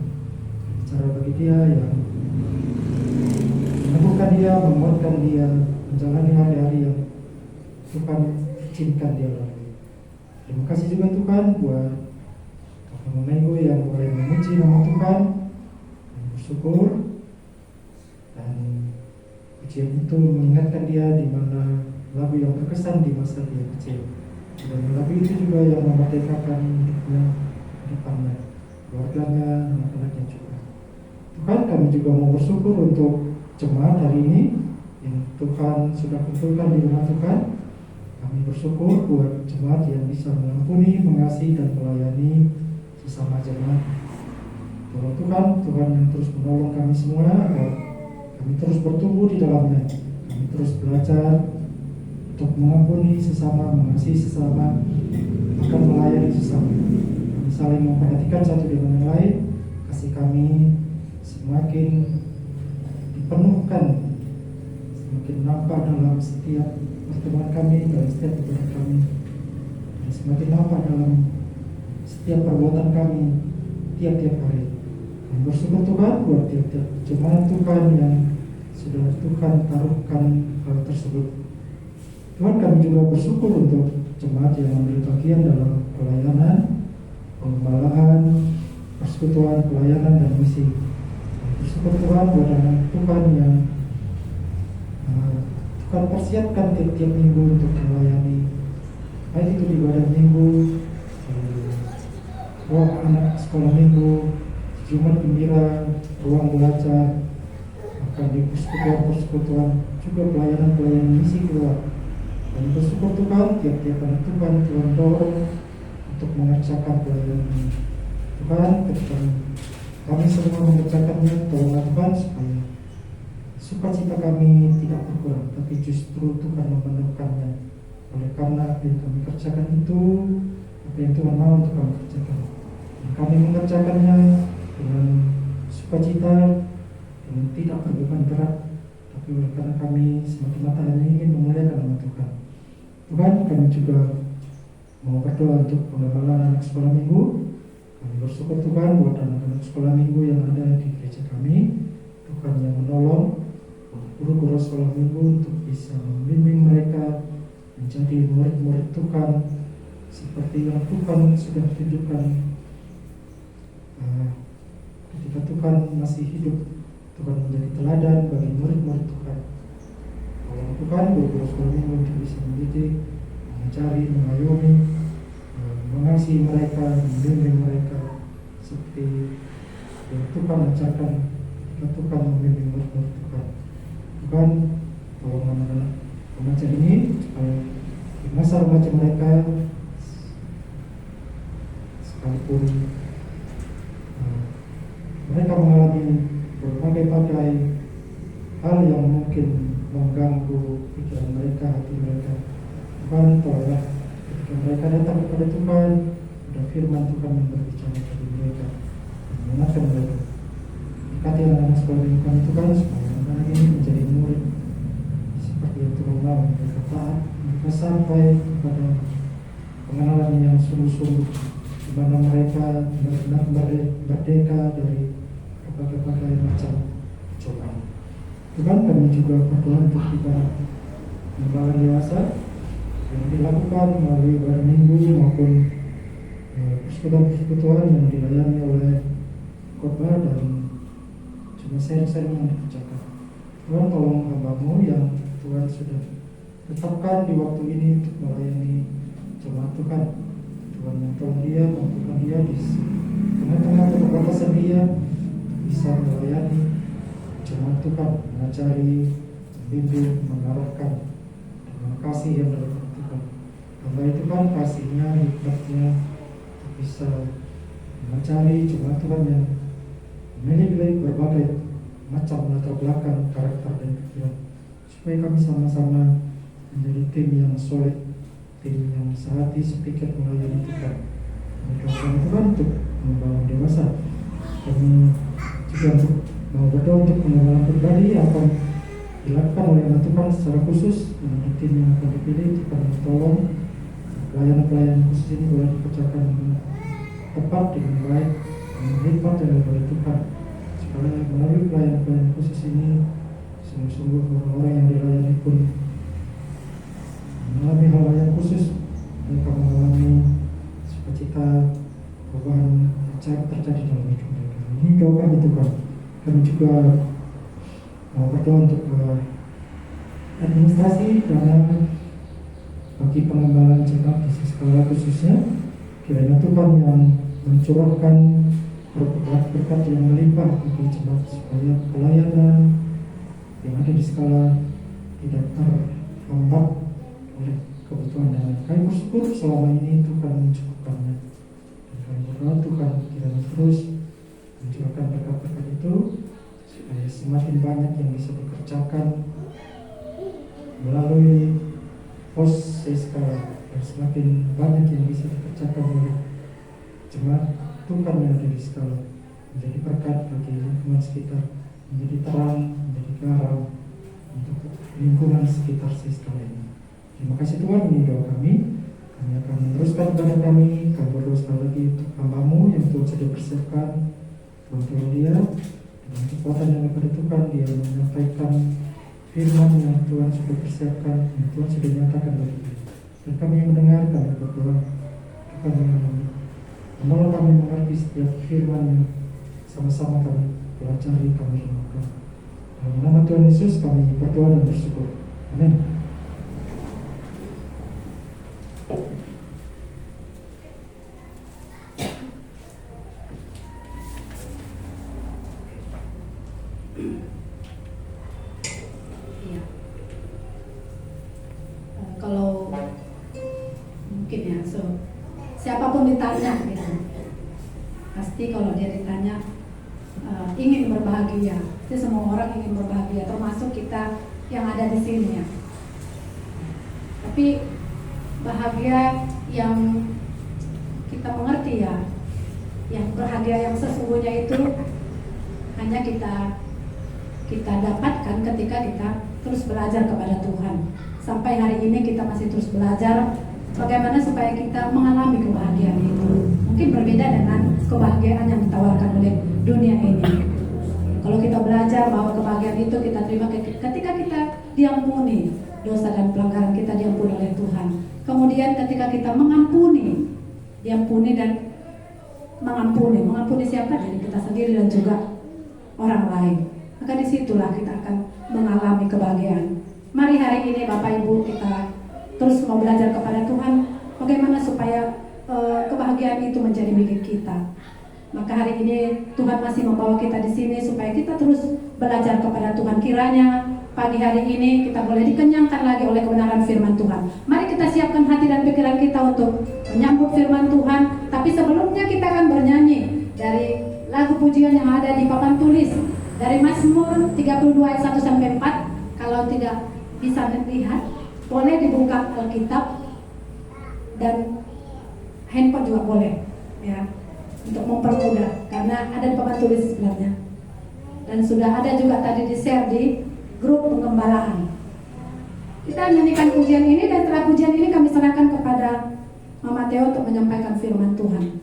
berbicara bagi dia, yang meneguhkan dia, menguatkan dia, menjalani hari-hari yang Tuhan izinkan dia lalui. kasih juga Tuhan buat minggu yang boleh memuji nama Tuhan, bersyukur, dan pujian itu mengingatkan dia di mana lagu yang berkesan di masa dia kecil. Dan lagu itu juga yang memerdekakan hidupnya ke depannya, keluarganya, anak-anaknya juga. Tuhan, kami juga mau bersyukur untuk jemaat hari ini yang Tuhan sudah kumpulkan di rumah Tuhan. Kami bersyukur buat jemaat yang bisa mengampuni, mengasihi, dan melayani sesama jemaat. Tolong Tuhan, Tuhan yang terus menolong kami semua agar kami terus bertumbuh di dalamnya. Kami terus belajar untuk mengampuni sesama, mengasihi sesama, akan melayani sesama. Kami saling memperhatikan satu dengan yang lain. Kasih kami semakin dipenuhkan, semakin nampak dalam setiap pertemuan kami, dalam setiap ibadah kami, dan semakin nampak dalam setiap perbuatan kami tiap-tiap hari. Kami bersyukur Tuhan buat tiap-tiap jemaat Tuhan yang sudah Tuhan taruhkan hal tersebut. Tuhan, kami juga bersyukur untuk jemaat yang ambil bagian dalam pelayanan, pengembalaan, persekutuan, pelayanan, dan misi. Kami bersyukur Tuhan buat anak Tuhan yang Tuhan persiapkan tiap-tiap minggu untuk melayani, baik itu di ibadah minggu, ruang anak sekolah minggu, Jumat Gembira, ruang belajar, bahkan di persekutuan juga pelayanan misi keluar. Dan bersyukur Tuhan, tiap-tiap anak Tuhan dorong untuk mengerjakan pelayanan ini. Tuhan, ketika kami semua mengerjakannya, tolonglah Tuhan supaya sukacita kami tidak berkurang, tapi justru Tuhan memenuhkannya. Oleh karena apa yang kami kerjakan itu, apa yang Tuhan mau untuk kami kerjakan. Kami mengerjakannya dengan sukacita, dengan tidak berbeban berat, tapi oleh karena kami semakin matanya ingin memuliakan nama Tuhan. Tuhan, kami juga mau berdoa untuk pengembalaan anak sekolah minggu. Kami bersyukur Tuhan buat anak-anak sekolah minggu yang ada di gereja kami. Tuhan yang menolong guru-guru sekolah minggu untuk bisa membimbing mereka menjadi murid-murid Tuhan seperti yang Tuhan sudah tunjukkan. Ketika Tuhan masih hidup, Tuhan menjadi teladan bagi murid-murid Tuhan. Kalau Tuhan, guru-guru sekolah minggu untuk bisa mendidik, mencari, mengayomi, mengasihi mereka, membimbing mereka seperti yang Tuhan ajarkan ketika Tuhan membimbing murid-murid Tuhan. Tuhan, tolong anak-anak remaja ini supaya di masa remaja mereka, sekalipun mereka mengalami berbagai-bagai hal yang mungkin mengganggu pikiran mereka, hati mereka, Tuhan, tolonglah ketika mereka datang kepada Tuhan, ada firman Tuhan yang berbicara kepada mereka, mengingatkan mereka. Berkati anak-anak sekolah minggu kami Tuhan, supaya anak-anak ini menjadi murid seperti yang Tuhan mau. Mereka taat, mereka sampai kepada pengenalan yang sungguh-sungguh, di mana mereka benar-benar merdeka dari berbagai macam cobaan. Tuhan, kami juga berdoa untuk ibadah pengembalaan dewasa yang dilakukan melalui ibadah minggu maupun persekutuan yang dilayani oleh khotbah dan cuma sharing-sharing yang dikerjakan. Tuhan, tolong hamba-Mu yang Tuhan sudah tetapkan di waktu ini untuk melayani jemaat Tuhan. Tuhan yang tolong dia, mampukan dia di tengah-tengah keterbatasan dia bisa melayani jemaat Tuhan, mengajari, membimbing, mengarahkan dengan kasih yang dari Tuhan. Hamba itu kan kasihnya, hikmatnya bisa mengajari jemaat Tuhan yang memiliki berbagai macam latar belakang, karakter, dan pikiran, supaya kami sama-sama menjadi tim yang solid, tim yang sehati sepikir melayani Tuhan. Kami Tuhan untuk membangun dewasa. Kami juga mau berdoa untuk pengembangan pribadi yang akan dilakukan oleh anak Tuhan secara khusus dengan tim yang akan dipilih. Tuhan tolong pelayanan-pelayanan khusus ini boleh dikerjakan dengan tepat, dengan baik, dengan hikmat dan oleh Tuhan, supaya melalui pelayanan-pelayanan khusus ini sungguh-sungguh orang-orang yang dilayani pun mengalami hal yang khusus. Mereka mengalami terjadi dalam hidup mereka. Ini doa kami Tuhan. Kami juga mau berdoa untuk administrasi dan bagi pengembangan jemaat di skala khususnya, kiranya Tuhan yang mencurahkan berkat-berkat yang melimpah bagi jemaat supaya pelayanan yang ada di skala tidak terhambat oleh kebutuhan dan kami bersyukur selama ini Tuhan mencukupkannya. Dan kami berdoa Tuhan kiranya terus mencurahkan berkat-berkat itu supaya semakin banyak yang bisa dikerjakan melalui pos skala dan semakin banyak yang bisa dikerjakan oleh jemaat Tuhan yang ada di skala, menjadi berkat bagi lingkungan sekitar, menjadi terang, menjadi garam untuk lingkungan sekitar skala ini. Terima kasih Tuhan, ini doa kami. Kami akan meneruskan ibadah kami. Kami berdoa sekali lagi untuk hamba-Mu yang Tuhan sudah persiapkan. Tuhan tolong dia dengan kekuatan yang daripada Tuhan, dia menyampaikan firman yang Tuhan sudah persiapkan, yang Tuhan sudah nyatakan bagi kita. Dan kami yang mendengar, kami berdoa Tuhan yang menolong kami mengerti setiap firman yang sama-sama kami pelajari, kami renungkan. Dalam nama Tuhan Yesus kami berdoa dan bersyukur. Amin. Iya. Kalau mungkin ya, siapapun ditanya gitu, pasti kalau dia ditanya ingin berbahagia, itu semua orang ingin berbahagia, termasuk kita yang ada di sini ya. Tapi bahagia yang kita mengerti ya, yang bahagia yang sesungguhnya itu hanya kita dapatkan ketika kita terus belajar kepada Tuhan. Sampai hari ini kita masih terus belajar bagaimana supaya kita mengalami kebahagiaan itu. Mungkin berbeda dengan kebahagiaan yang ditawarkan oleh dunia ini. Kalau kita belajar bahwa kebahagiaan itu kita terima ketika kita diampuni, dosa dan pelanggaran kita diampuni oleh Tuhan. Kemudian ketika kita mengampuni, diampuni dan mengampuni siapa? Diri kita sendiri dan juga orang lain. Maka disitulah kita akan mengalami kebahagiaan. Mari hari ini Bapak Ibu kita terus mau belajar kepada Tuhan bagaimana supaya kebahagiaan itu menjadi milik kita. Maka hari ini Tuhan masih membawa kita di sini supaya kita terus belajar kepada Tuhan. Kiranya pagi hari ini kita boleh dikenyangkan lagi oleh kebenaran firman Tuhan. Mari kita siapkan hati dan pikiran kita untuk menyambut firman Tuhan. Tapi sebelumnya kita akan bernyanyi dari lagu pujian yang ada di papan tulis dari Mazmur 32 ayat 1 sampai 4. Kalau tidak bisa melihat, boleh dibuka Alkitab dan handphone juga boleh ya, untuk mempermudah karena ada di papan tulis sebenarnya. Dan sudah ada juga tadi di-share di grup pengembalaan. Kita nyanyikan pujian ini dan setelah pujian ini kami serahkan kepada Mama Theo untuk menyampaikan firman Tuhan.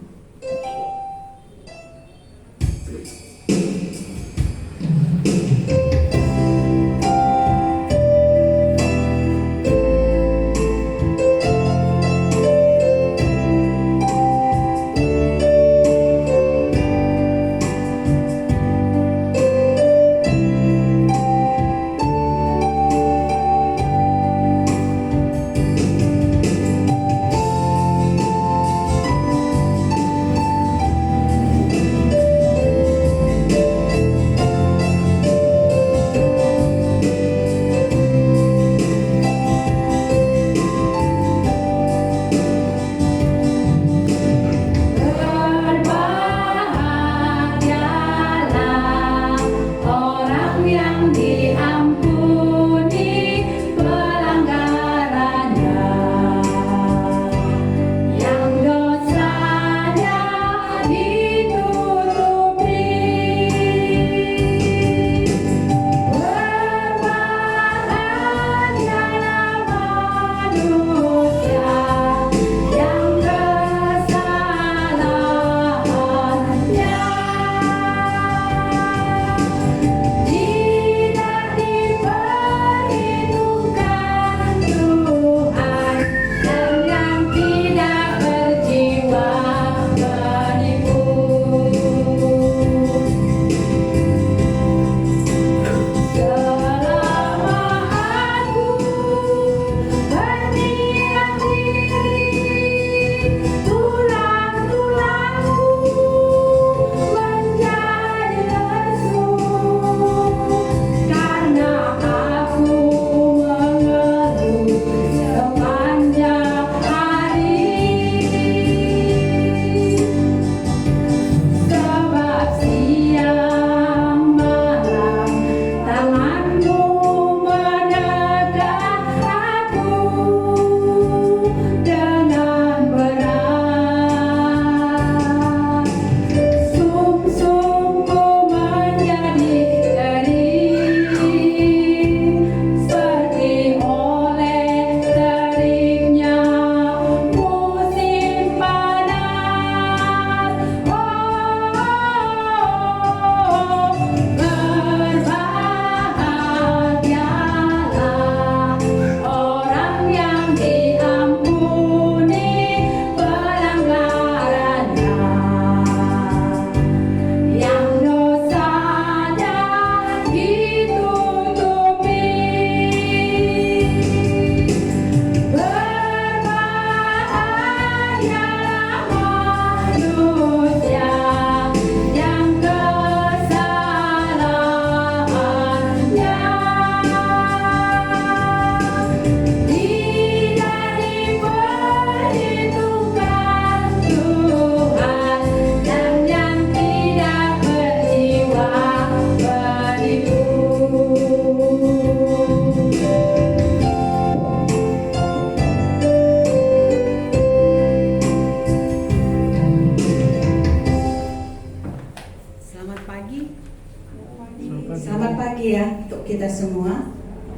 kita semua?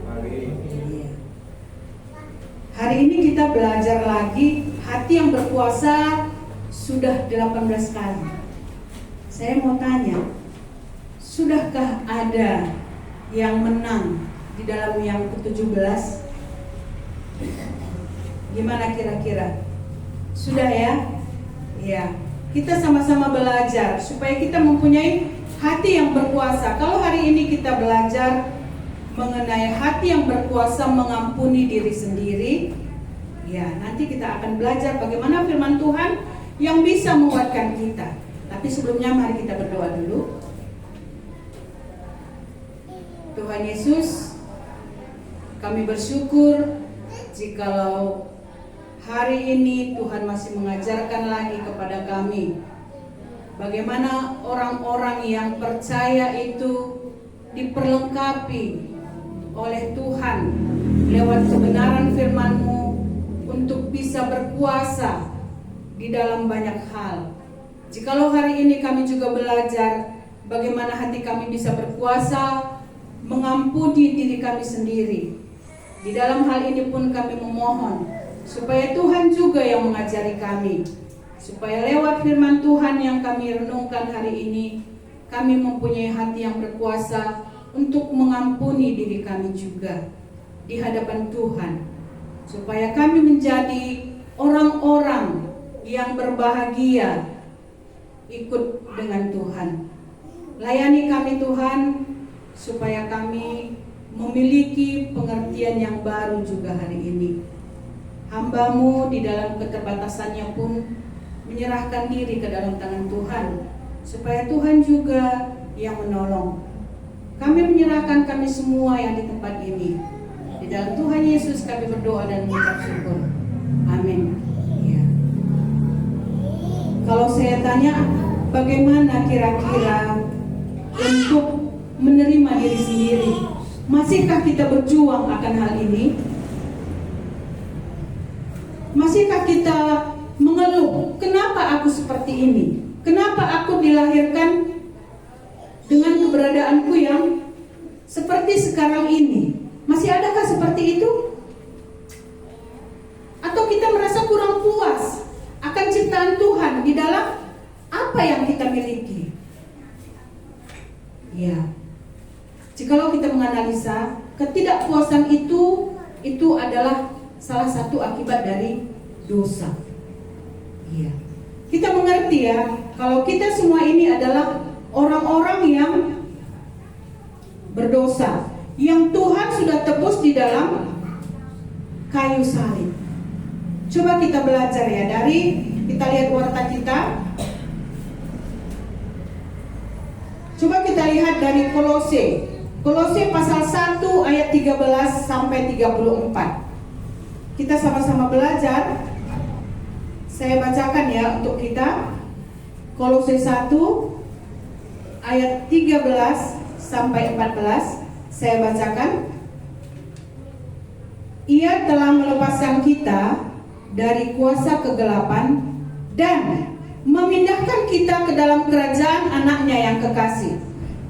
Mari. Iya. Hari ini kita belajar lagi hati yang berkuasa sudah 18 kali. Saya mau tanya, sudahkah ada yang menang di dalam yang ke-17? Gimana kira-kira? Sudah ya? Ya. Kita sama-sama belajar supaya kita mempunyai hati yang berkuasa. Kalau hari ini kita belajar mengenai hati yang berkuasa mengampuni diri sendiri, ya nanti kita akan belajar bagaimana firman Tuhan yang bisa menguatkan kita. Tapi sebelumnya mari kita berdoa dulu. Tuhan Yesus, kami bersyukur jikalau hari ini Tuhan masih mengajarkan lagi kepada kami bagaimana orang-orang yang percaya itu diperlengkapi oleh Tuhan lewat kebenaran firman-Mu untuk bisa berkuasa di dalam banyak hal. Jikalau hari ini kami juga belajar bagaimana hati kami bisa berkuasa mengampuni diri kami sendiri. Di dalam hal ini pun kami memohon supaya Tuhan juga yang mengajari kami, supaya lewat firman Tuhan yang kami renungkan hari ini, kami mempunyai hati yang berkuasa untuk mengampuni diri kami juga di hadapan Tuhan, supaya kami menjadi orang-orang yang berbahagia ikut dengan Tuhan. Layani kami Tuhan, supaya kami memiliki pengertian yang baru juga hari ini. Hamba-Mu di dalam keterbatasannya pun menyerahkan diri ke dalam tangan Tuhan, supaya Tuhan juga yang menolong. Kami menyerahkan kami semua yang di tempat ini. Di dalam Tuhan Yesus kami berdoa dan mengucap syukur. Amin. Ya. Kalau saya tanya, bagaimana kira-kira untuk menerima diri sendiri? Masihkah kita berjuang akan hal ini? Masihkah kita mengeluh, kenapa aku seperti ini? Kenapa aku dilahirkan dengan keberadaanku yang seperti sekarang ini? Masih adakah seperti itu? Atau kita merasa kurang puas akan ciptaan Tuhan di dalam apa yang kita miliki? Ya, jikalau kita menganalisa, ketidakpuasan itu adalah salah satu akibat dari dosa. Iya. Kita mengerti ya, kalau kita semua ini adalah orang-orang yang berdosa, yang Tuhan sudah tebus di dalam kayu salib. Coba kita belajar ya, kita lihat warta kita. Coba kita lihat dari Kolose pasal 1 ayat 13 sampai 34. Kita sama-sama belajar. Saya bacakan ya untuk kita. Kolose 1 ayat 13 sampai 14. Saya bacakan. Ia telah melepaskan kita dari kuasa kegelapan dan memindahkan kita ke dalam kerajaan anaknya yang kekasih.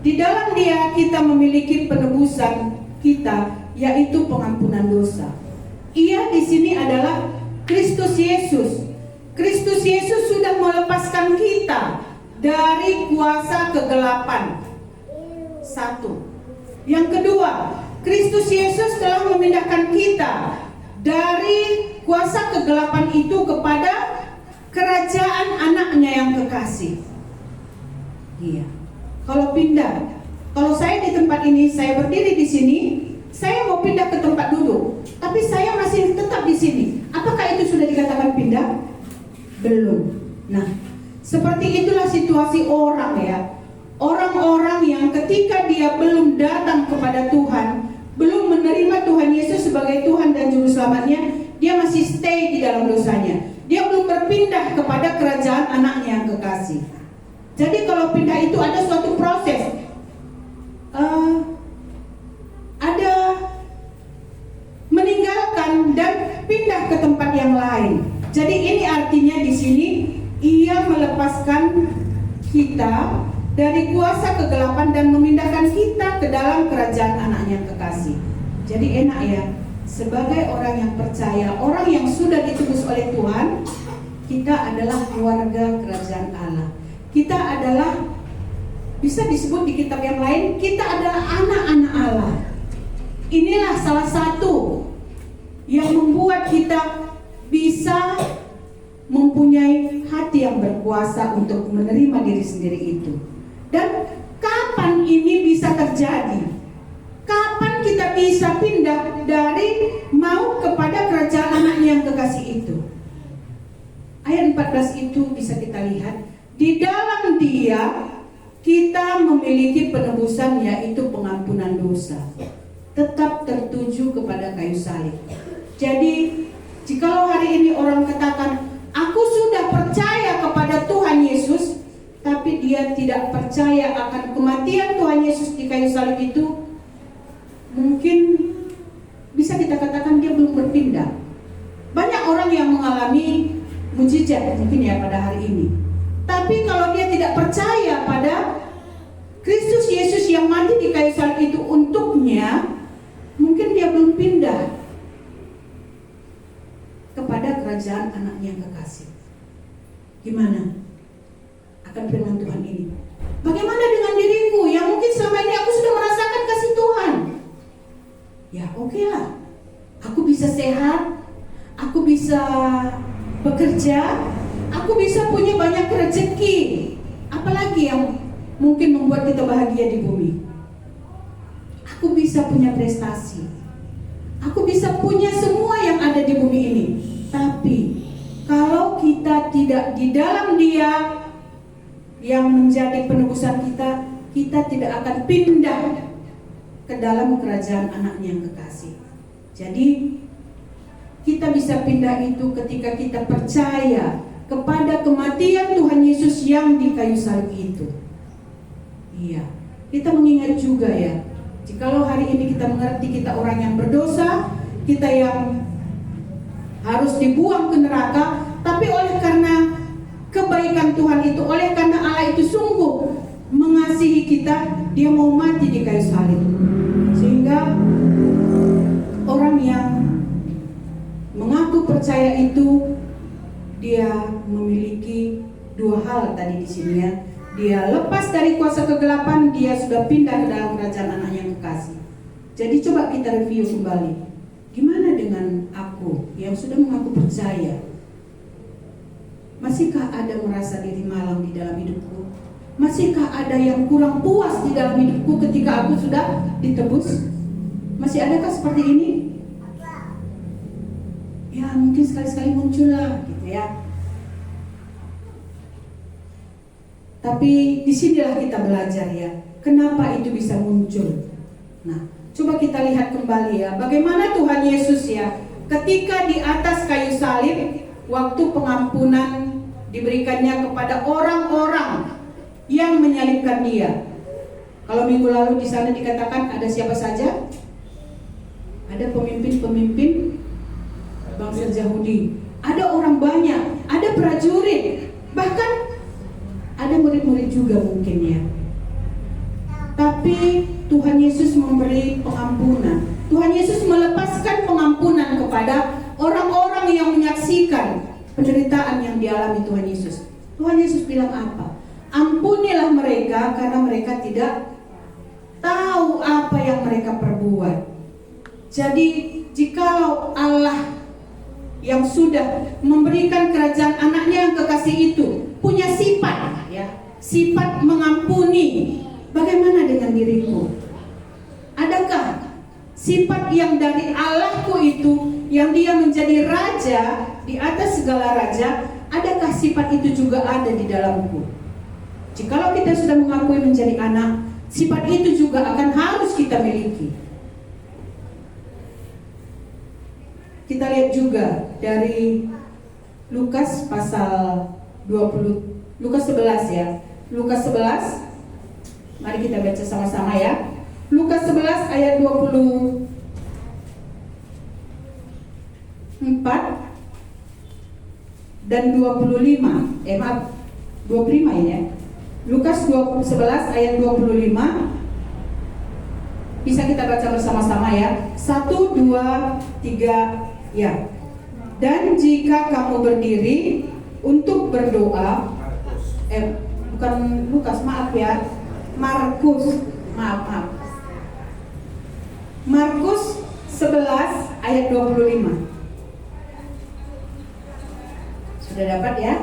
Di dalam Dia kita memiliki penebusan kita, yaitu pengampunan dosa. Ia di sini adalah Kristus Yesus. Kristus Yesus sudah melepaskan kita dari kuasa kegelapan. Satu. Yang kedua, Kristus Yesus telah memindahkan kita dari kuasa kegelapan itu kepada kerajaan anaknya yang kekasih. Iya. Kalau pindah, kalau saya di tempat ini, saya berdiri di sini, saya mau pindah ke tempat duduk, tapi saya masih tetap di sini. Apakah itu sudah dikatakan pindah? Belum. Nah, seperti itulah situasi orang ya. Orang-orang yang ketika dia belum datang kepada Tuhan, belum menerima Tuhan Yesus sebagai Tuhan dan Juru Selamatnya, dia masih stay di dalam dosanya. Dia belum berpindah kepada kerajaan anaknya yang kekasih. Jadi kalau pindah itu ada suatu proses, ada meninggalkan dan pindah ke tempat yang lain. Jadi ini artinya di sini ia melepaskan kita dari kuasa kegelapan dan memindahkan kita ke dalam kerajaan anaknya yang kekasih. Jadi enak ya, sebagai orang yang percaya, orang yang sudah ditebus oleh Tuhan, kita adalah keluarga kerajaan Allah. Kita adalah, bisa disebut di kitab yang lain, kita adalah anak-anak Allah. Inilah salah satu yang membuat kita bisa mempunyai hati yang berkuasa untuk menerima diri sendiri itu. Dan kapan ini bisa terjadi? Kapan kita bisa pindah dari mau kepada kerajaan anaknya yang kekasih itu? Ayat 14 itu bisa kita lihat. Di dalam Dia kita memiliki penebusan, yaitu pengampunan dosa. Tetap tertuju kepada kayu salib. Jadi jikalau hari ini orang katakan, aku sudah percaya kepada Tuhan Yesus, tapi dia tidak percaya akan kematian Tuhan Yesus di kayu salib itu, mungkin bisa kita katakan dia belum berpindah. Banyak orang yang mengalami mujizat mungkin ya pada hari ini, tapi kalau dia tidak percaya pada Kristus Yesus yang mati di kayu salib itu untuknya, mungkin dia belum pindah kepada kerajaan anaknya yang kekasih. Gimana akan firman Tuhan ini? Bagaimana dengan diriku yang mungkin selama ini aku sudah merasakan kasih Tuhan? Ya oke lah, aku bisa sehat, aku bisa bekerja, aku bisa punya banyak rezeki. Apalagi yang mungkin membuat kita bahagia di bumi? Aku bisa punya prestasi, aku bisa punya semua yang ada di bumi ini. Tapi kalau kita tidak di dalam Dia yang menjadi penebusan kita, kita tidak akan pindah ke dalam kerajaan anaknya yang kekasih. Jadi kita bisa pindah itu ketika kita percaya kepada kematian Tuhan Yesus yang di kayu salib itu. Iya, kita mengingat juga ya, jikalau hari ini kita mengerti kita orang yang berdosa, kita yang harus dibuang ke neraka, tapi oleh karena kebaikan Tuhan itu, oleh karena Allah itu sungguh mengasihi kita, Dia mau mati di kayu salib. Sehingga orang yang mengaku percaya itu, dia memiliki dua hal tadi di sini ya. Dia lepas dari kuasa kegelapan, dia sudah pindah ke dalam kerajaan anaknya yang kekasih. Jadi coba kita review kembali. Gimana dengan aku yang sudah mengaku percaya? Masihkah ada merasa diri malang di dalam hidupku? Masihkah ada yang kurang puas di dalam hidupku ketika aku sudah ditebus? Masih adakah seperti ini? Ya mungkin sekali-sekali muncul lah gitu ya. Tapi disinilah kita belajar ya, kenapa itu bisa muncul. Nah, coba kita lihat kembali ya, bagaimana Tuhan Yesus ya, ketika di atas kayu salib, waktu pengampunan diberikannya kepada orang-orang yang menyalibkan Dia. Kalau minggu lalu di sana dikatakan ada siapa saja? Ada pemimpin-pemimpin bangsa Yahudi, ada orang banyak, ada prajurit, bahkan ada murid-murid juga mungkin ya. Tapi Tuhan Yesus memberi pengampunan. Tuhan Yesus melepaskan pengampunan kepada orang-orang yang menyaksikan penderitaan yang dialami Tuhan Yesus. Tuhan Yesus bilang apa? Ampunilah mereka karena mereka tidak tahu apa yang mereka perbuat. Jadi jikalau Allah yang sudah memberikan kerajaan anaknya yang kekasih itu punya sifat ya, sifat mengampuni, bagaimana dengan diriku? Adakah sifat yang dari Allahku itu, yang Dia menjadi raja di atas segala raja, adakah sifat itu juga ada di dalamku? Jikalau kita sudah mengakui menjadi anak, sifat itu juga akan harus kita miliki. Kita lihat juga dari Lukas pasal 20, Lukas 11 ya. Lukas 11, mari kita baca sama-sama ya. Lukas 11 ayat 24 dan 25. 25 ini ya. Lukas 11 ayat 25. Bisa kita baca bersama-sama ya. 1, 2, 3, ya. Dan jika kamu berdiri untuk berdoa, bukan Lukas, maaf ya. Markus, maaf. Markus 11 ayat 25. Sudah dapat ya?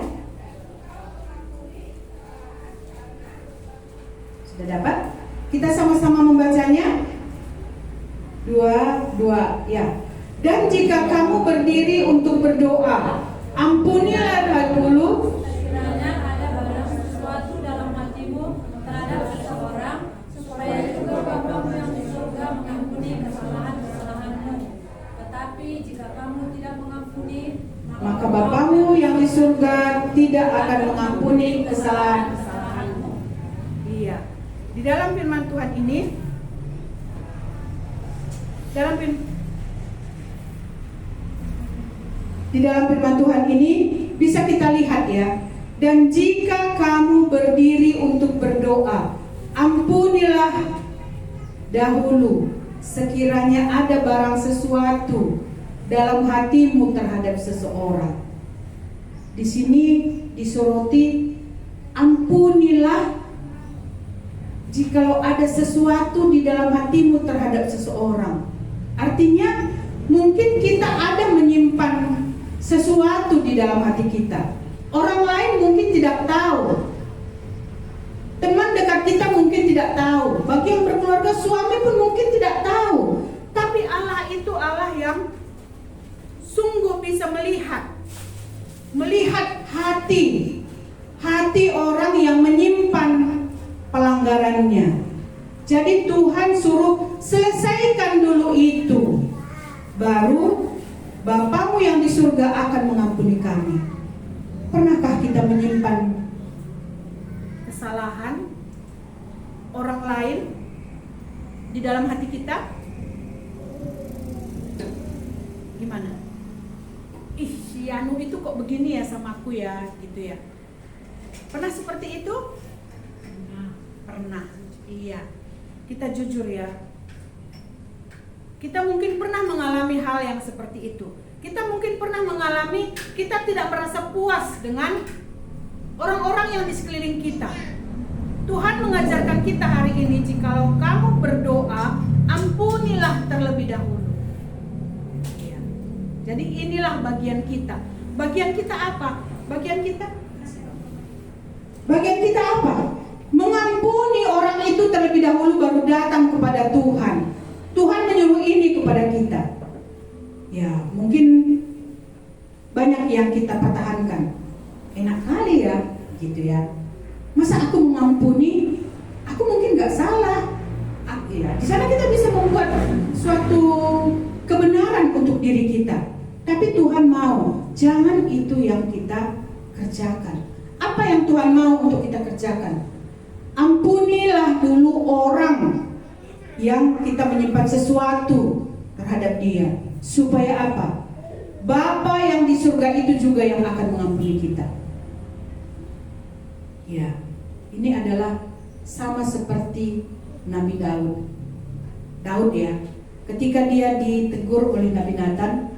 Sudah dapat? Kita sama-sama membacanya. 2, ya. Dan jika kamu berdiri untuk berdoa, ampunilah dulu sekiranya ada barang sesuatu dalam hatimu terhadap seseorang, supaya juga Bapamu yang di surga mengampuni kesalahan-kesalahanmu. Tetapi jika kamu tidak mengampuni, maka Bapamu yang di surga tidak akan mengampuni kesalahan-kesalahanmu. Iya. Di dalam firman Tuhan ini, di dalam firman Tuhan ini bisa kita lihat ya. Dan jika kamu berdiri untuk berdoa, ampunilah dahulu sekiranya ada barang sesuatu dalam hatimu terhadap seseorang. Di sini disoroti, ampunilah jikalau ada sesuatu di dalam hatimu terhadap seseorang. Artinya mungkin kita ada menyimpan sesuatu di dalam hati kita. Orang lain mungkin tidak tahu. Teman dekat kita mungkin tidak tahu. Bagi yang berkeluarga, suami pun mungkin tidak tahu. Tapi Allah itu Allah yang sungguh bisa melihat hati orang yang menyimpan pelanggarannya. Jadi Tuhan suruh selesaikan dulu itu, baru Bapamu yang di surga akan mengampuni kami. Pernahkah kita menyimpan kesalahan orang lain di dalam hati kita? Gimana? Ih, si Anu itu kok begini ya sama aku ya, gitu ya. Pernah seperti itu? Pernah. Iya. Kita jujur ya. Kita mungkin pernah mengalami hal yang seperti itu. Kita mungkin pernah mengalami kita tidak merasa puas dengan orang-orang yang di sekeliling kita. Tuhan mengajarkan kita hari ini, jikalau kamu berdoa, ampunilah terlebih dahulu. Ya. Jadi inilah bagian kita. Bagian kita apa? Bagian kita apa? Mengampuni orang itu terlebih dahulu, baru datang kepada Tuhan. Tuhan menyuruh ini kepada kita. Ya, mungkin banyak yang kita pertahankan. Enak kali ya, gitu ya. Masa aku mengampuni? Aku mungkin nggak salah. Ya, di sana kita bisa membuat suatu kebenaran untuk diri kita. Tapi Tuhan mau, jangan itu yang kita kerjakan. Apa yang Tuhan mau untuk kita kerjakan? Ampunilah dulu orang yang kita menyimpan sesuatu terhadap dia. Supaya apa? Bapa yang di surga itu juga yang akan mengampuni kita. Ya, ini adalah sama seperti Nabi Daud. Daud ya, ketika dia ditegur oleh Nabi Nathan,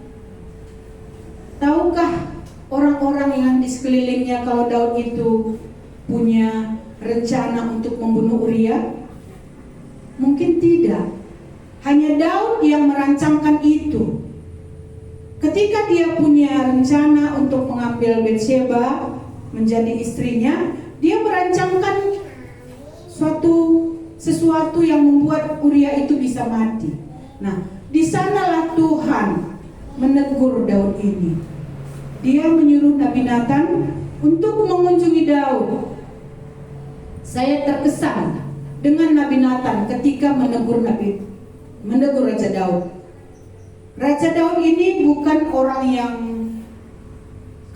tahukah orang-orang yang di sekelilingnya kalau Daud itu punya rencana untuk membunuh Uria? Mungkin tidak. Hanya Daud yang merancangkan itu. Ketika dia punya rencana untuk mengambil Batsheba menjadi istrinya, dia merancangkan sesuatu yang membuat Uria itu bisa mati. Nah, di sanalah Tuhan menegur Daud ini. Dia menyuruh Nabi Nathan untuk mengunjungi Daud. Saya terkesan dengan Nabi Nathan ketika menegur Raja Daud. Raja Daud ini bukan orang yang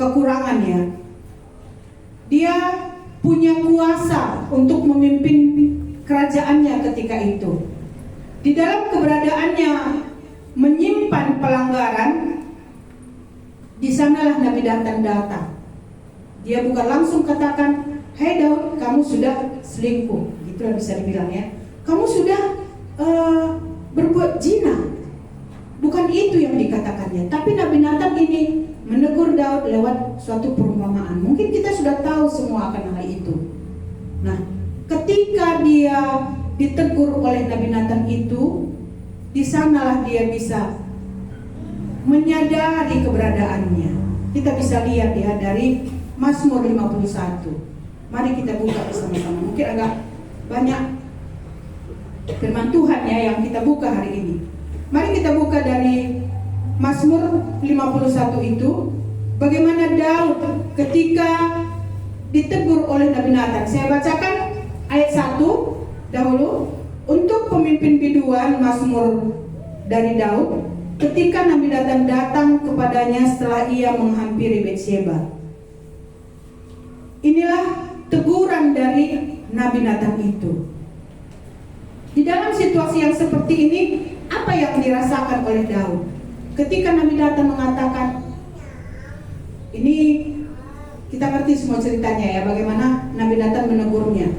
kekurangan ya. Dia punya kuasa untuk memimpin kerajaannya ketika itu. Di dalam keberadaannya menyimpan pelanggaran, di sanalah Nabi Nathan datang. Dia bukan langsung katakan, "Hai Daud, kamu sudah selingkuh." Gitulah bisa dibilang ya. Kamu sudah berbuat zina. Bukan itu yang dikatakannya. Tapi Nabi Nathan ini menegur Daud lewat suatu perumpamaan. Mungkin kita sudah tahu semua akan hal itu. Nah, ketika dia ditegur oleh Nabi Nathan itu, di sanalah dia bisa menyadari keberadaannya. Kita bisa lihat ya dari Mazmur 51. Mari kita buka bersama-sama. Mungkin agak banyak firman Tuhan ya yang kita buka hari ini. Mari kita buka dari Mazmur 51 itu. Bagaimana Daud ketika ditegur oleh Nabi Nathan. Saya bacakan ayat 1 dahulu. Untuk pemimpin biduan Mazmur dari Daud, ketika Nabi Nathan datang kepadanya setelah ia menghampiri Betsheba. Inilah teguran dari Nabi Nathan itu. Di dalam situasi yang seperti ini, apa yang dirasakan oleh Daud? Ketika Nabi Nathan mengatakan, ini kita ngerti semua ceritanya ya, bagaimana Nabi Nathan menegurnya.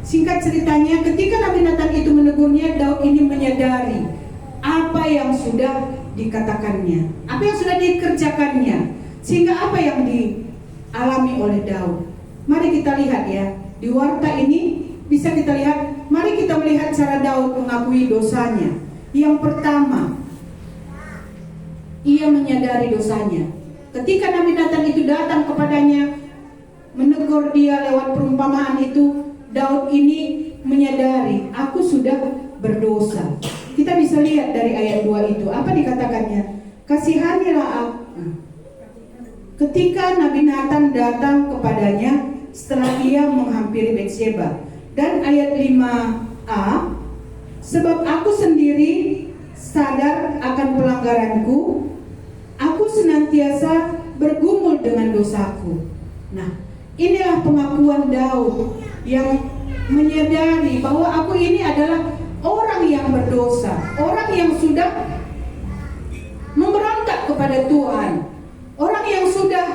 Singkat ceritanya, ketika Nabi Nathan itu menegurnya, Daud ini menyadari apa yang sudah dikatakannya, apa yang sudah dikerjakannya, sehingga apa yang dialami oleh Daud. Mari kita lihat ya, di warta ini bisa kita lihat, mari kita melihat cara Daud mengakui dosanya. Yang pertama, ia menyadari dosanya. Ketika Nabi Nathan itu datang kepadanya, menegur dia lewat perumpamaan itu, Daud ini menyadari, aku sudah berdosa. Kita bisa lihat dari ayat 2 itu, apa dikatakannya? Kasihanilah aku. Ketika Nabi Nathan datang kepadanya setelah ia menghampiri Betsheba. Dan ayat 5a, sebab aku sendiri sadar akan pelanggaranku, aku senantiasa bergumul dengan dosaku. Nah, inilah pengakuan Daud yang menyadari bahwa aku ini adalah orang yang berdosa, orang yang sudah memberontak kepada Tuhan, orang yang sudah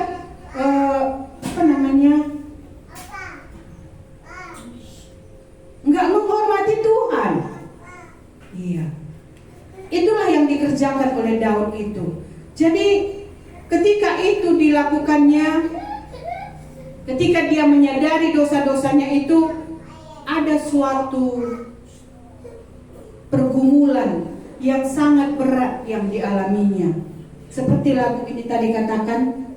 nggak menghormati Tuhan. Iya, itulah yang dikerjakan oleh Daud itu. Jadi ketika itu dilakukannya, ketika dia menyadari dosa-dosanya itu, ada suatu pergumulan yang sangat berat yang dialaminya. Seperti lagu ini tadi katakan,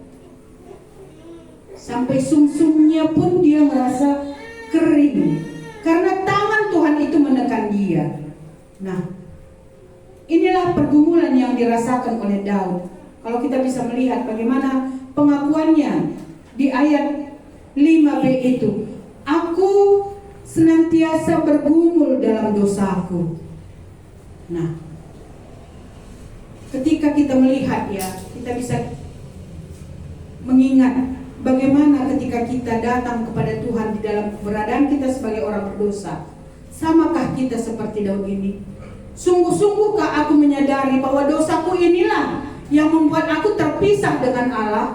sampai sumsumnya pun dia merasa kering karena tangan Tuhan itu menekan dia. Nah, inilah pergumulan yang dirasakan oleh Daud. Kalau kita bisa melihat bagaimana pengakuannya di ayat 5b itu, aku senantiasa bergumul dalam dosaku. Nah, ketika kita melihat ya, kita bisa mengingat bagaimana ketika kita datang kepada Tuhan di dalam keberadaan kita sebagai orang berdosa. Samakah kita seperti Daud ini? Sungguh-sungguhkah aku menyadari bahwa dosaku inilah yang membuat aku terpisah dengan Allah?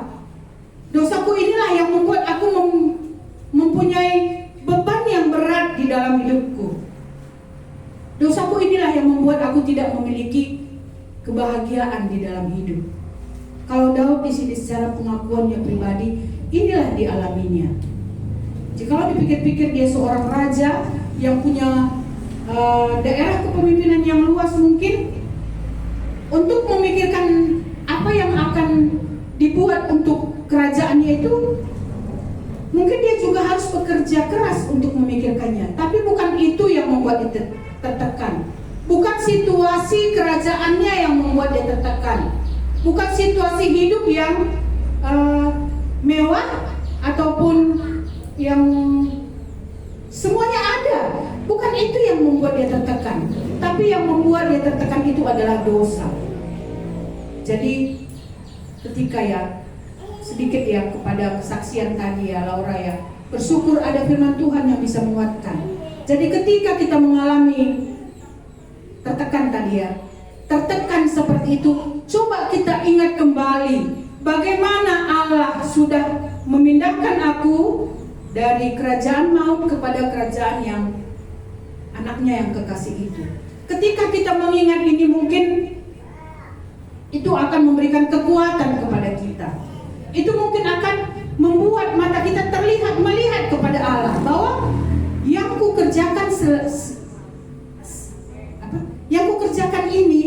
Dosaku inilah yang membuat aku mempunyai beban yang berat di dalam hidupku. Dosaku inilah yang membuat aku tidak memiliki kebahagiaan di dalam hidup. Kalau Daud di sini secara pengakuannya pribadi, inilah dialaminya. Jikalau dipikir-pikir dia seorang raja yang punya daerah kepemimpinan yang luas, mungkin untuk memikirkan apa yang akan dibuat untuk kerajaannya itu, mungkin dia juga harus bekerja keras untuk memikirkannya. Tapi bukan itu yang membuat dia tertekan. Bukan situasi kerajaannya yang membuat dia tertekan. Bukan situasi hidup yang mewah ataupun yang semuanya ada. Bukan itu yang membuat dia tertekan. Tapi yang membuat dia tertekan itu adalah dosa. Jadi ketika ya sedikit ya kepada kesaksian tadi ya Laura ya, bersyukur ada firman Tuhan yang bisa menguatkan. Jadi ketika kita mengalami tertekan tadi ya, tertekan seperti itu, coba kita ingat kembali bagaimana Allah sudah memindahkan aku dari kerajaan maut kepada kerajaan yang anaknya yang kekasih itu. Ketika kita mengingat ini, mungkin itu akan memberikan kekuatan kepada kita. Itu mungkin akan membuat mata kita melihat kepada Allah, bahwa yang ku kerjakan ini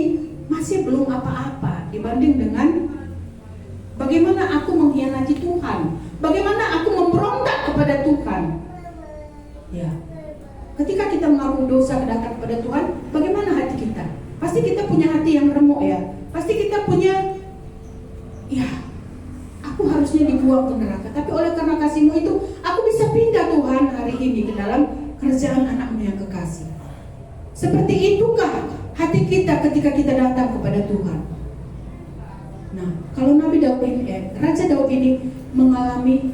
masih belum apa-apa dibanding dengan bagaimana aku mengkhianati Tuhan, bagaimana aku memberontak kepada Tuhan. Ya, ketika kita mengaku dosa datang kepada Tuhan, bagaimana hati kita? Pasti kita punya hati yang remuk ya. Pasti kita punya, ya, aku harusnya dibuang ke neraka, tapi oleh karena kasih-Mu itu, aku bisa pindah Tuhan hari ini ke dalam kerajaan anak-Mu yang kekasih. Seperti itukah hati kita ketika kita datang kepada Tuhan? Nah, kalau Raja Daud ini mengalami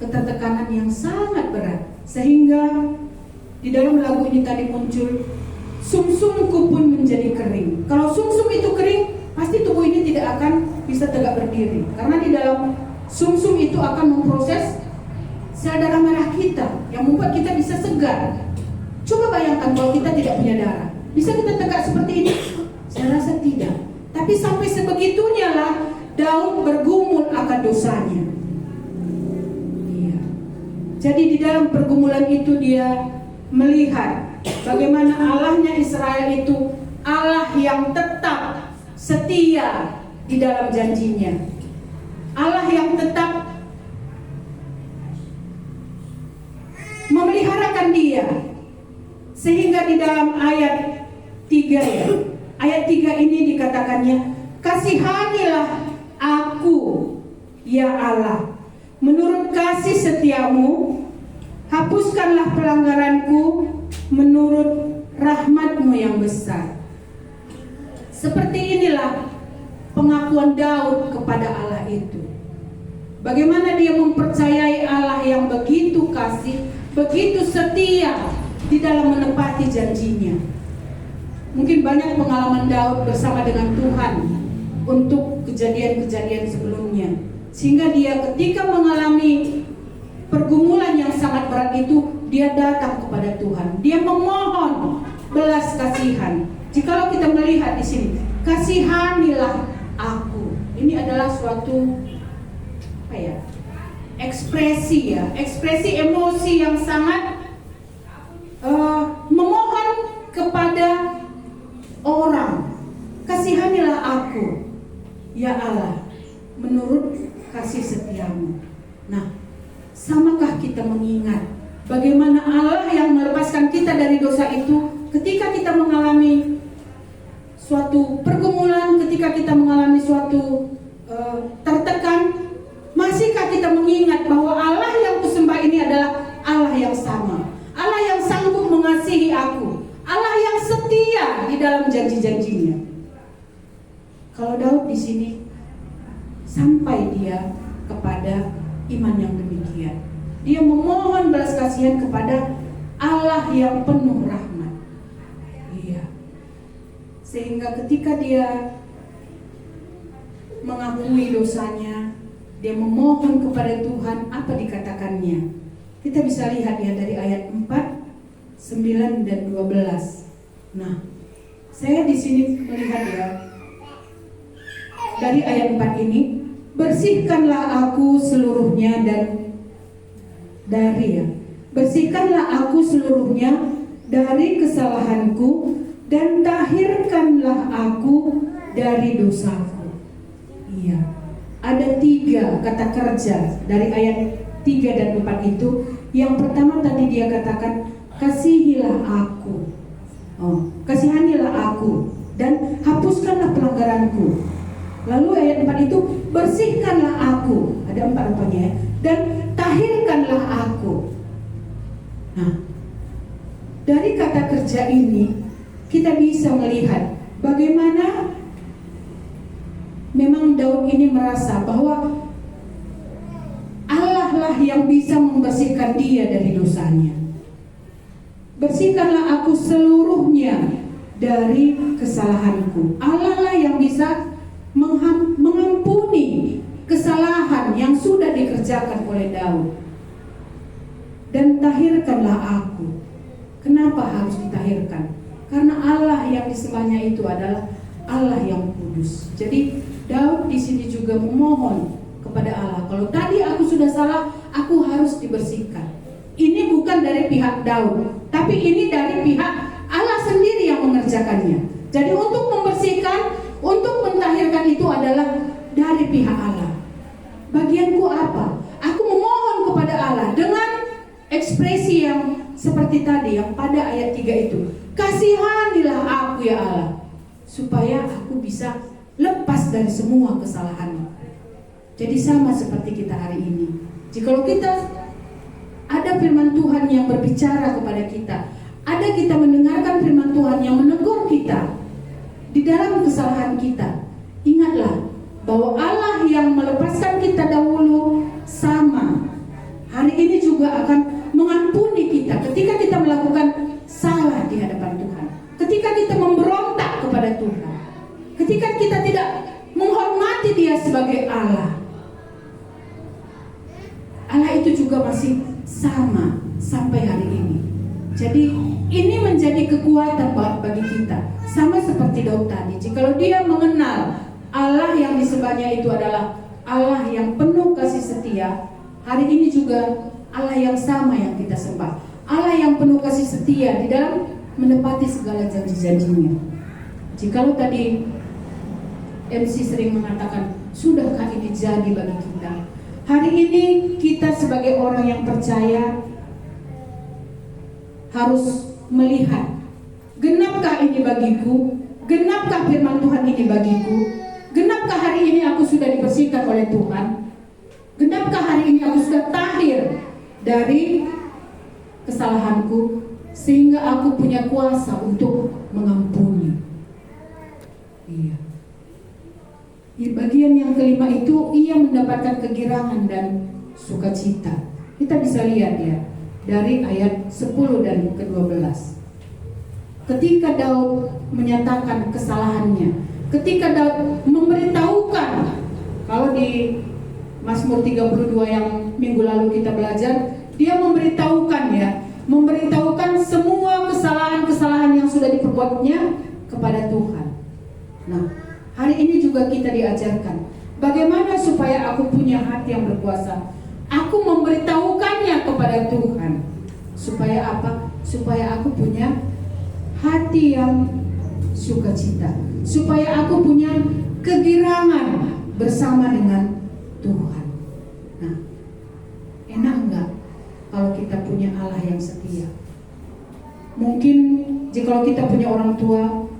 ketertekanan yang sangat berat, sehingga di dalam lagu ini tadi muncul, sumsumku pun menjadi kering. Kalau sumsum itu kering, pasti tubuh ini tidak akan bisa tegak berdiri, karena di dalam sumsum itu akan memproses sel darah merah kita yang membuat kita bisa segar. Coba bayangkan kalau kita tidak punya darah, bisa kita tegak seperti ini? Saya rasa tidak. Tapi sampai sebegitunya lah Daud bergumul akan dosanya. Iya. Jadi di dalam pergumulan itu dia melihat bagaimana Allahnya Israel itu Allah yang tetap setia di dalam janjinya, Allah yang tetap memeliharakan dia. Sehingga di dalam ayat 3 ya, ayat 3 ini dikatakannya, kasihanilah aku ya Allah, menurut kasih setiamu, hapuskanlah pelanggaranku menurut rahmat-Mu yang besar. Seperti inilah pengakuan Daud kepada Allah itu. Bagaimana dia mempercayai Allah yang begitu kasih, begitu setia di dalam menepati janjinya. Mungkin banyak pengalaman Daud bersama dengan Tuhan untuk kejadian-kejadian sebelumnya, sehingga dia ketika mengalami pergumulan yang sangat berat itu, dia datang kepada Tuhan, dia memohon belas kasihan. Jikalau kita melihat di sini, kasihanilah aku, ini adalah suatu ekspresi emosi yang sangat memohon kepada orang. Kasihanilah aku ya Allah, menurut kasih setiamu. Nah, samakah kita mengingat bagaimana Allah yang melepaskan kita dari dosa itu ketika kita mengalami suatu pergumulan, ketika kita mengalami suatu tertekan? Masihkah kita mengingat bahwa Allah yang kusembah ini adalah Allah yang sama, Allah yang sanggup mengasihi aku, Allah yang setia di dalam janji-janjinya. Kalau Daud di sini sampai dia kepada iman yang demikian, dia memohon belas kasihan kepada Allah yang penuh rahmat. Iya. Sehingga ketika dia mengakui dosanya, dia memohon kepada Tuhan, apa dikatakannya? Kita bisa lihat ya dari ayat 4, 9 dan 12. Nah, saya di sini melihat ya dari ayat 4 ini, bersihkanlah aku seluruhnya bersihkanlah aku seluruhnya dari kesalahanku dan tahirkanlah aku dari dosaku. Iya. Ada 3 kata kerja dari ayat 3 dan 4 itu. Yang pertama tadi dia katakan, kasihilah aku, kasihanilah aku dan hapuskanlah pelanggaranku. Lalu ayat 4 itu, bersihkanlah aku, ada 4 rupanya ya, dan tahirkanlah aku. Nah, dari kata kerja ini kita bisa melihat bagaimana memang Daud ini merasa bahwa Allah lah yang bisa membersihkan dia dari dosanya. Bersihkanlah aku seluruhnya dari kesalahanku. Allah lah yang bisa mengampuni kesalahan yang sudah dikerjakan dikerjakan oleh Daud. Dan tahirkanlah aku. Kenapa harus ditahirkan? Karena Allah yang disembahnya itu adalah Allah yang kudus. Jadi Daud di sini juga memohon kepada Allah, kalau tadi aku sudah salah, aku harus dibersihkan. Ini bukan dari pihak Daud, tapi ini dari pihak Allah sendiri yang mengerjakannya. Jadi untuk membersihkan, untuk mentahirkan itu adalah dari pihak Allah. Bagianku apa? Aku memohon kepada Allah dengan ekspresi yang seperti tadi, yang pada ayat 3 itu. Kasihanilah aku ya Allah, supaya aku bisa lepas dari semua kesalahan. Jadi sama seperti kita hari ini. Jikalau kita ada firman Tuhan yang berbicara kepada kita, ada kita mendengarkan firman Tuhan yang menegur kita di dalam kesalahan kita, ingatlah bahwa Allah yang melepaskan kita dahulu sama hari ini juga akan mengampuni kita ketika kita melakukan salah di hadapan Tuhan, ketika kita memberontak kepada Tuhan, ketika kita tidak menghormati Dia sebagai Allah. Allah itu juga masih sama sampai hari ini. Jadi ini menjadi kekuatan bagi kita. Sama seperti Daud tadi, jikalau dia mengenal Allah yang disembahnya itu adalah Allah yang penuh kasih setia, hari ini juga Allah yang sama yang kita sembah, Allah yang penuh kasih setia di dalam menepati segala janji-janjinya. Jikalau tadi MC sering mengatakan, sudahkah ini jadi bagi kita? Hari ini kita sebagai orang yang percaya harus melihat, genapkah ini bagiku? Genapkah firman Tuhan ini bagiku? Genapkah hari ini aku sudah dibersihkan oleh Tuhan? Genapkah hari ini aku sudah tahir dari kesalahanku, sehingga aku punya kuasa untuk mengampuni? Iya. Di bagian yang kelima itu, ia mendapatkan kegirangan dan sukacita. Kita bisa lihat ya dari ayat 10 dan ke-12. Ketika Daud menyatakan kesalahannya, ketika Daud memberitahukan, kalau di Mazmur 32 yang minggu lalu kita belajar, dia memberitahukan ya, memberitahukan semua kesalahan-kesalahan yang sudah diperbuatnya kepada Tuhan. Nah, hari ini juga kita diajarkan bagaimana supaya aku punya hati yang berkuasa. Aku memberitahukannya kepada Tuhan. Supaya apa? Supaya aku punya hati yang sukacita. Supaya aku punya kegirangan bersama dengan Tuhan. Nah, enak enggak kalau kita punya Allah yang setia? Mungkin jika kita punya orang tua,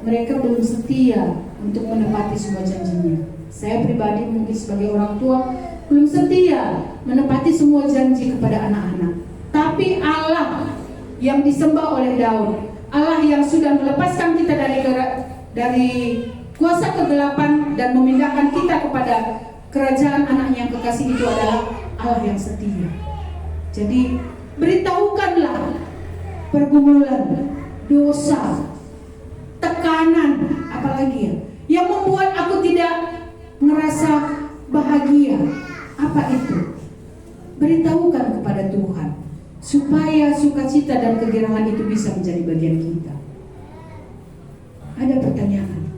mereka belum setia untuk menepati semua janjinya. Saya pribadi mungkin sebagai orang tua belum setia menepati semua janji kepada anak-anak. Tapi Allah yang disembah oleh Daud, Allah yang sudah melepaskan kita dari kuasa kegelapan dan memindahkan kita kepada kerajaan anaknya yang kekasih, itu adalah Allah yang setia. Jadi beritahukanlah pergumulan, dosa, tekanan, apalagi ya, yang membuat aku tidak merasa bahagia. Apa itu? Beritahukan kepada Tuhan, supaya sukacita dan kegirangan itu bisa menjadi bagian kita. Ada pertanyaan,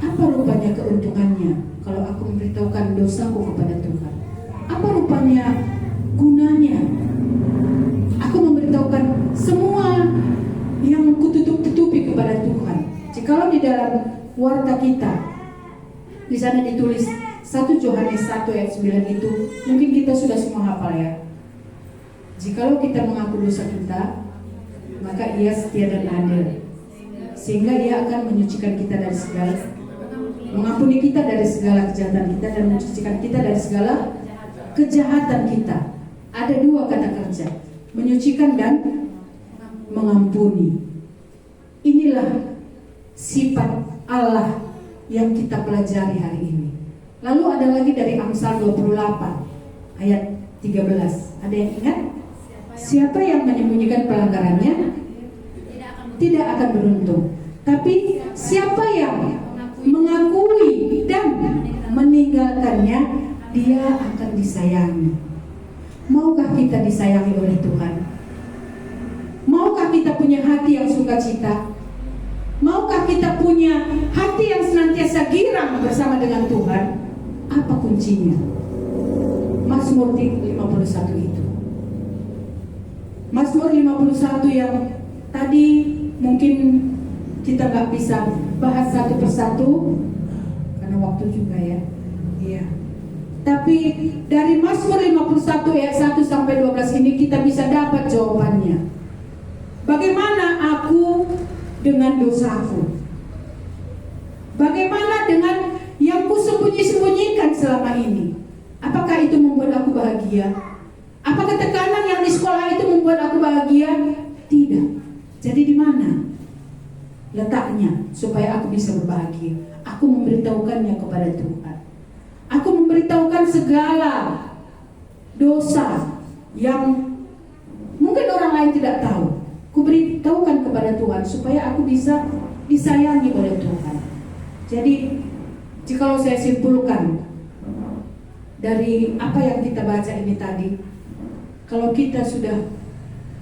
apa rupanya keuntungannya kalau aku memberitahukan dosaku kepada Tuhan? Apa rupanya gunanya aku memberitahukan semua yang kututup-tutupi kepada Tuhan? Jikalau di dalam warta kita di sana ditulis 1 Yohanes 1 ayat 9 itu, mungkin kita sudah semua hafal ya. Jikalau kita mengaku dosa kita, maka Ia setia dan adil, sehingga Ia akan menyucikan kita dari segala, mengampuni kita dari segala kejahatan kita dan mensucikan kita dari segala kejahatan kita. Ada dua kata kerja, menyucikan dan mengampuni. Inilah sifat Allah yang kita pelajari hari ini. Lalu ada lagi dari Amsal 28 ayat 13. Ada yang ingat? Siapa yang menyembunyikan pelanggarannya tidak akan beruntung. Tapi siapa yang mengakui dan meninggalkannya dia akan disayangi. Maukah kita disayangi oleh Tuhan? Maukah kita punya hati yang sukacita? Maukah kita punya hati yang senantiasa girang bersama dengan Tuhan? Apa kuncinya? Mazmur 51 itu. Mazmur 51 yang tadi mungkin kita nggak bisa bahas satu persatu karena waktu juga ya. Iya. Tapi dari Mazmur 51 ayat 1 sampai 12 ini kita bisa dapat jawabannya. Bagaimana aku dengan dosaku? Bagaimana dengan yang kusembunyi-sembunyikan selama ini? Apakah itu membuat aku bahagia? Apakah tekanan yang di sekolah itu membuat aku bahagia? Tidak. Jadi di mana letaknya supaya aku bisa berbahagia? Aku memberitahukannya kepada Tuhan. Aku memberitahukan segala dosa yang mungkin orang lain tidak tahu. Ku beritahukan kepada Tuhan supaya aku bisa disayangi oleh Tuhan. Jadi jikalau saya simpulkan dari apa yang kita baca ini tadi, kalau kita sudah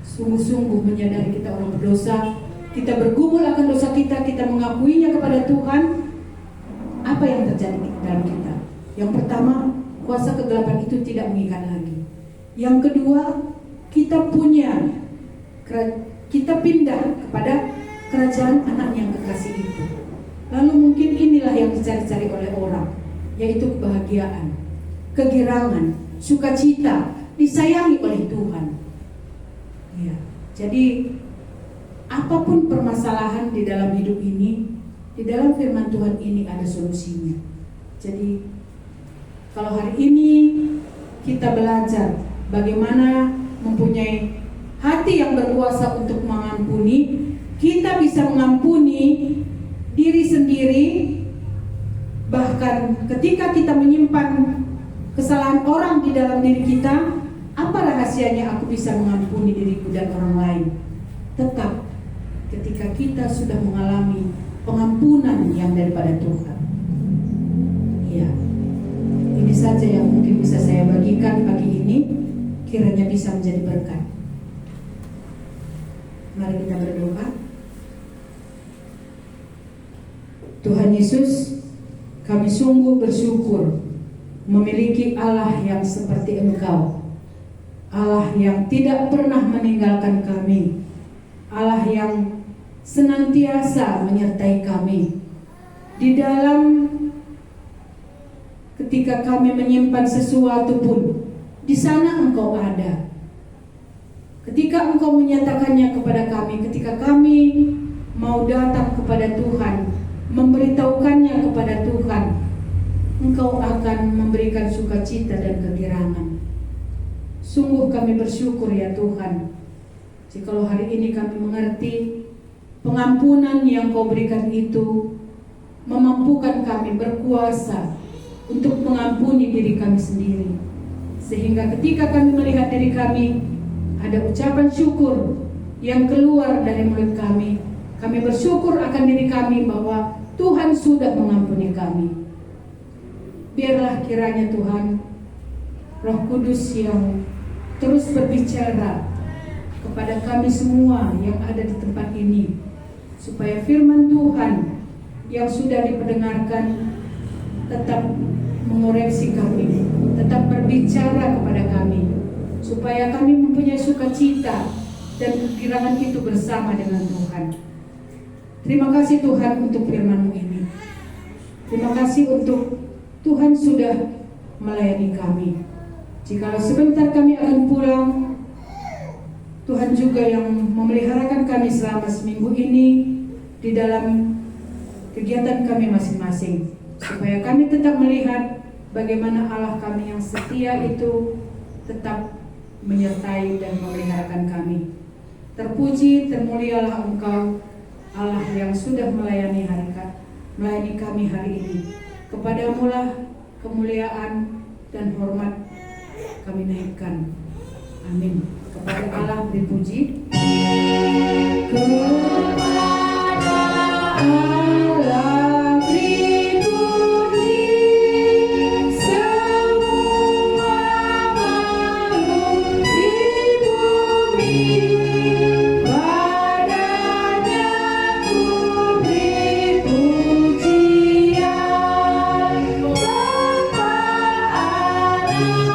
sungguh-sungguh menyadari kita orang berdosa, kita bergumul akan dosa kita, kita mengakuinya kepada Tuhan, apa yang terjadi dalam kita? Yang pertama, kuasa kegelapan itu tidak mengikat lagi. Yang kedua, kita pindah kepada kerajaan anak yang kekasih itu. Lalu mungkin inilah yang dicari-cari oleh orang, yaitu kebahagiaan, kegirangan, sukacita, disayangi oleh Tuhan. Ya, jadi apapun permasalahan di dalam hidup ini, di dalam firman Tuhan ini ada solusinya. Jadi kalau hari ini kita belajar bagaimana mempunyai hati yang berkuasa untuk mengampuni, kita bisa mengampuni diri sendiri. Bahkan ketika kita menyimpan kesalahan orang di dalam diri kita, apa rahasianya aku bisa mengampuni diriku dan orang lain? Tetap ketika kita sudah mengalami pengampunan yang daripada Tuhan. Ya, ini saja yang mungkin bisa saya bagikan pagi ini, kiranya bisa menjadi berkat. Mari kita berdoa. Tuhan Yesus, kami sungguh bersyukur memiliki Allah yang seperti Engkau, Allah yang tidak pernah meninggalkan kami, Allah yang senantiasa menyertai kami. Di dalam ketika kami menyimpan sesuatu pun, di sana Engkau ada. Ketika Engkau menyatakannya kepada kami, ketika kami mau datang kepada Tuhan, memberitahukannya kepada Tuhan, Engkau akan memberikan sukacita dan kegirangan. Sungguh kami bersyukur ya Tuhan, jikalau hari ini kami mengerti pengampunan yang Kau berikan itu memampukan kami berkuasa untuk mengampuni diri kami sendiri. Sehingga ketika kami melihat diri kami, ada ucapan syukur yang keluar dari mulut kami. Kami bersyukur akan diri kami bahwa Tuhan sudah mengampuni kami. Biarlah kiranya Tuhan, Roh Kudus yang terus berbicara kepada kami semua yang ada di tempat ini, supaya firman Tuhan yang sudah diperdengarkan tetap mengoreksi kami, tetap berbicara kepada kami, supaya kami mempunyai sukacita dan kegirangan itu bersama dengan Tuhan. Terima kasih Tuhan untuk firman-Mu ini. Terima kasih untuk Tuhan sudah melayani kami. Jikalau sebentar kami akan pulang, Tuhan juga yang memeliharakan kami selama seminggu ini di dalam kegiatan kami masing-masing, supaya kami tetap melihat bagaimana Allah kami yang setia itu tetap menyertai dan memeliharakan kami. Terpuji, termulialah Engkau, Allah yang sudah melayani kami hari ini. Kepadamu lah kemuliaan dan hormat kami naikkan. Amin. Kepada Allah beri puji. Kepada Allah beri puji semua. Amin.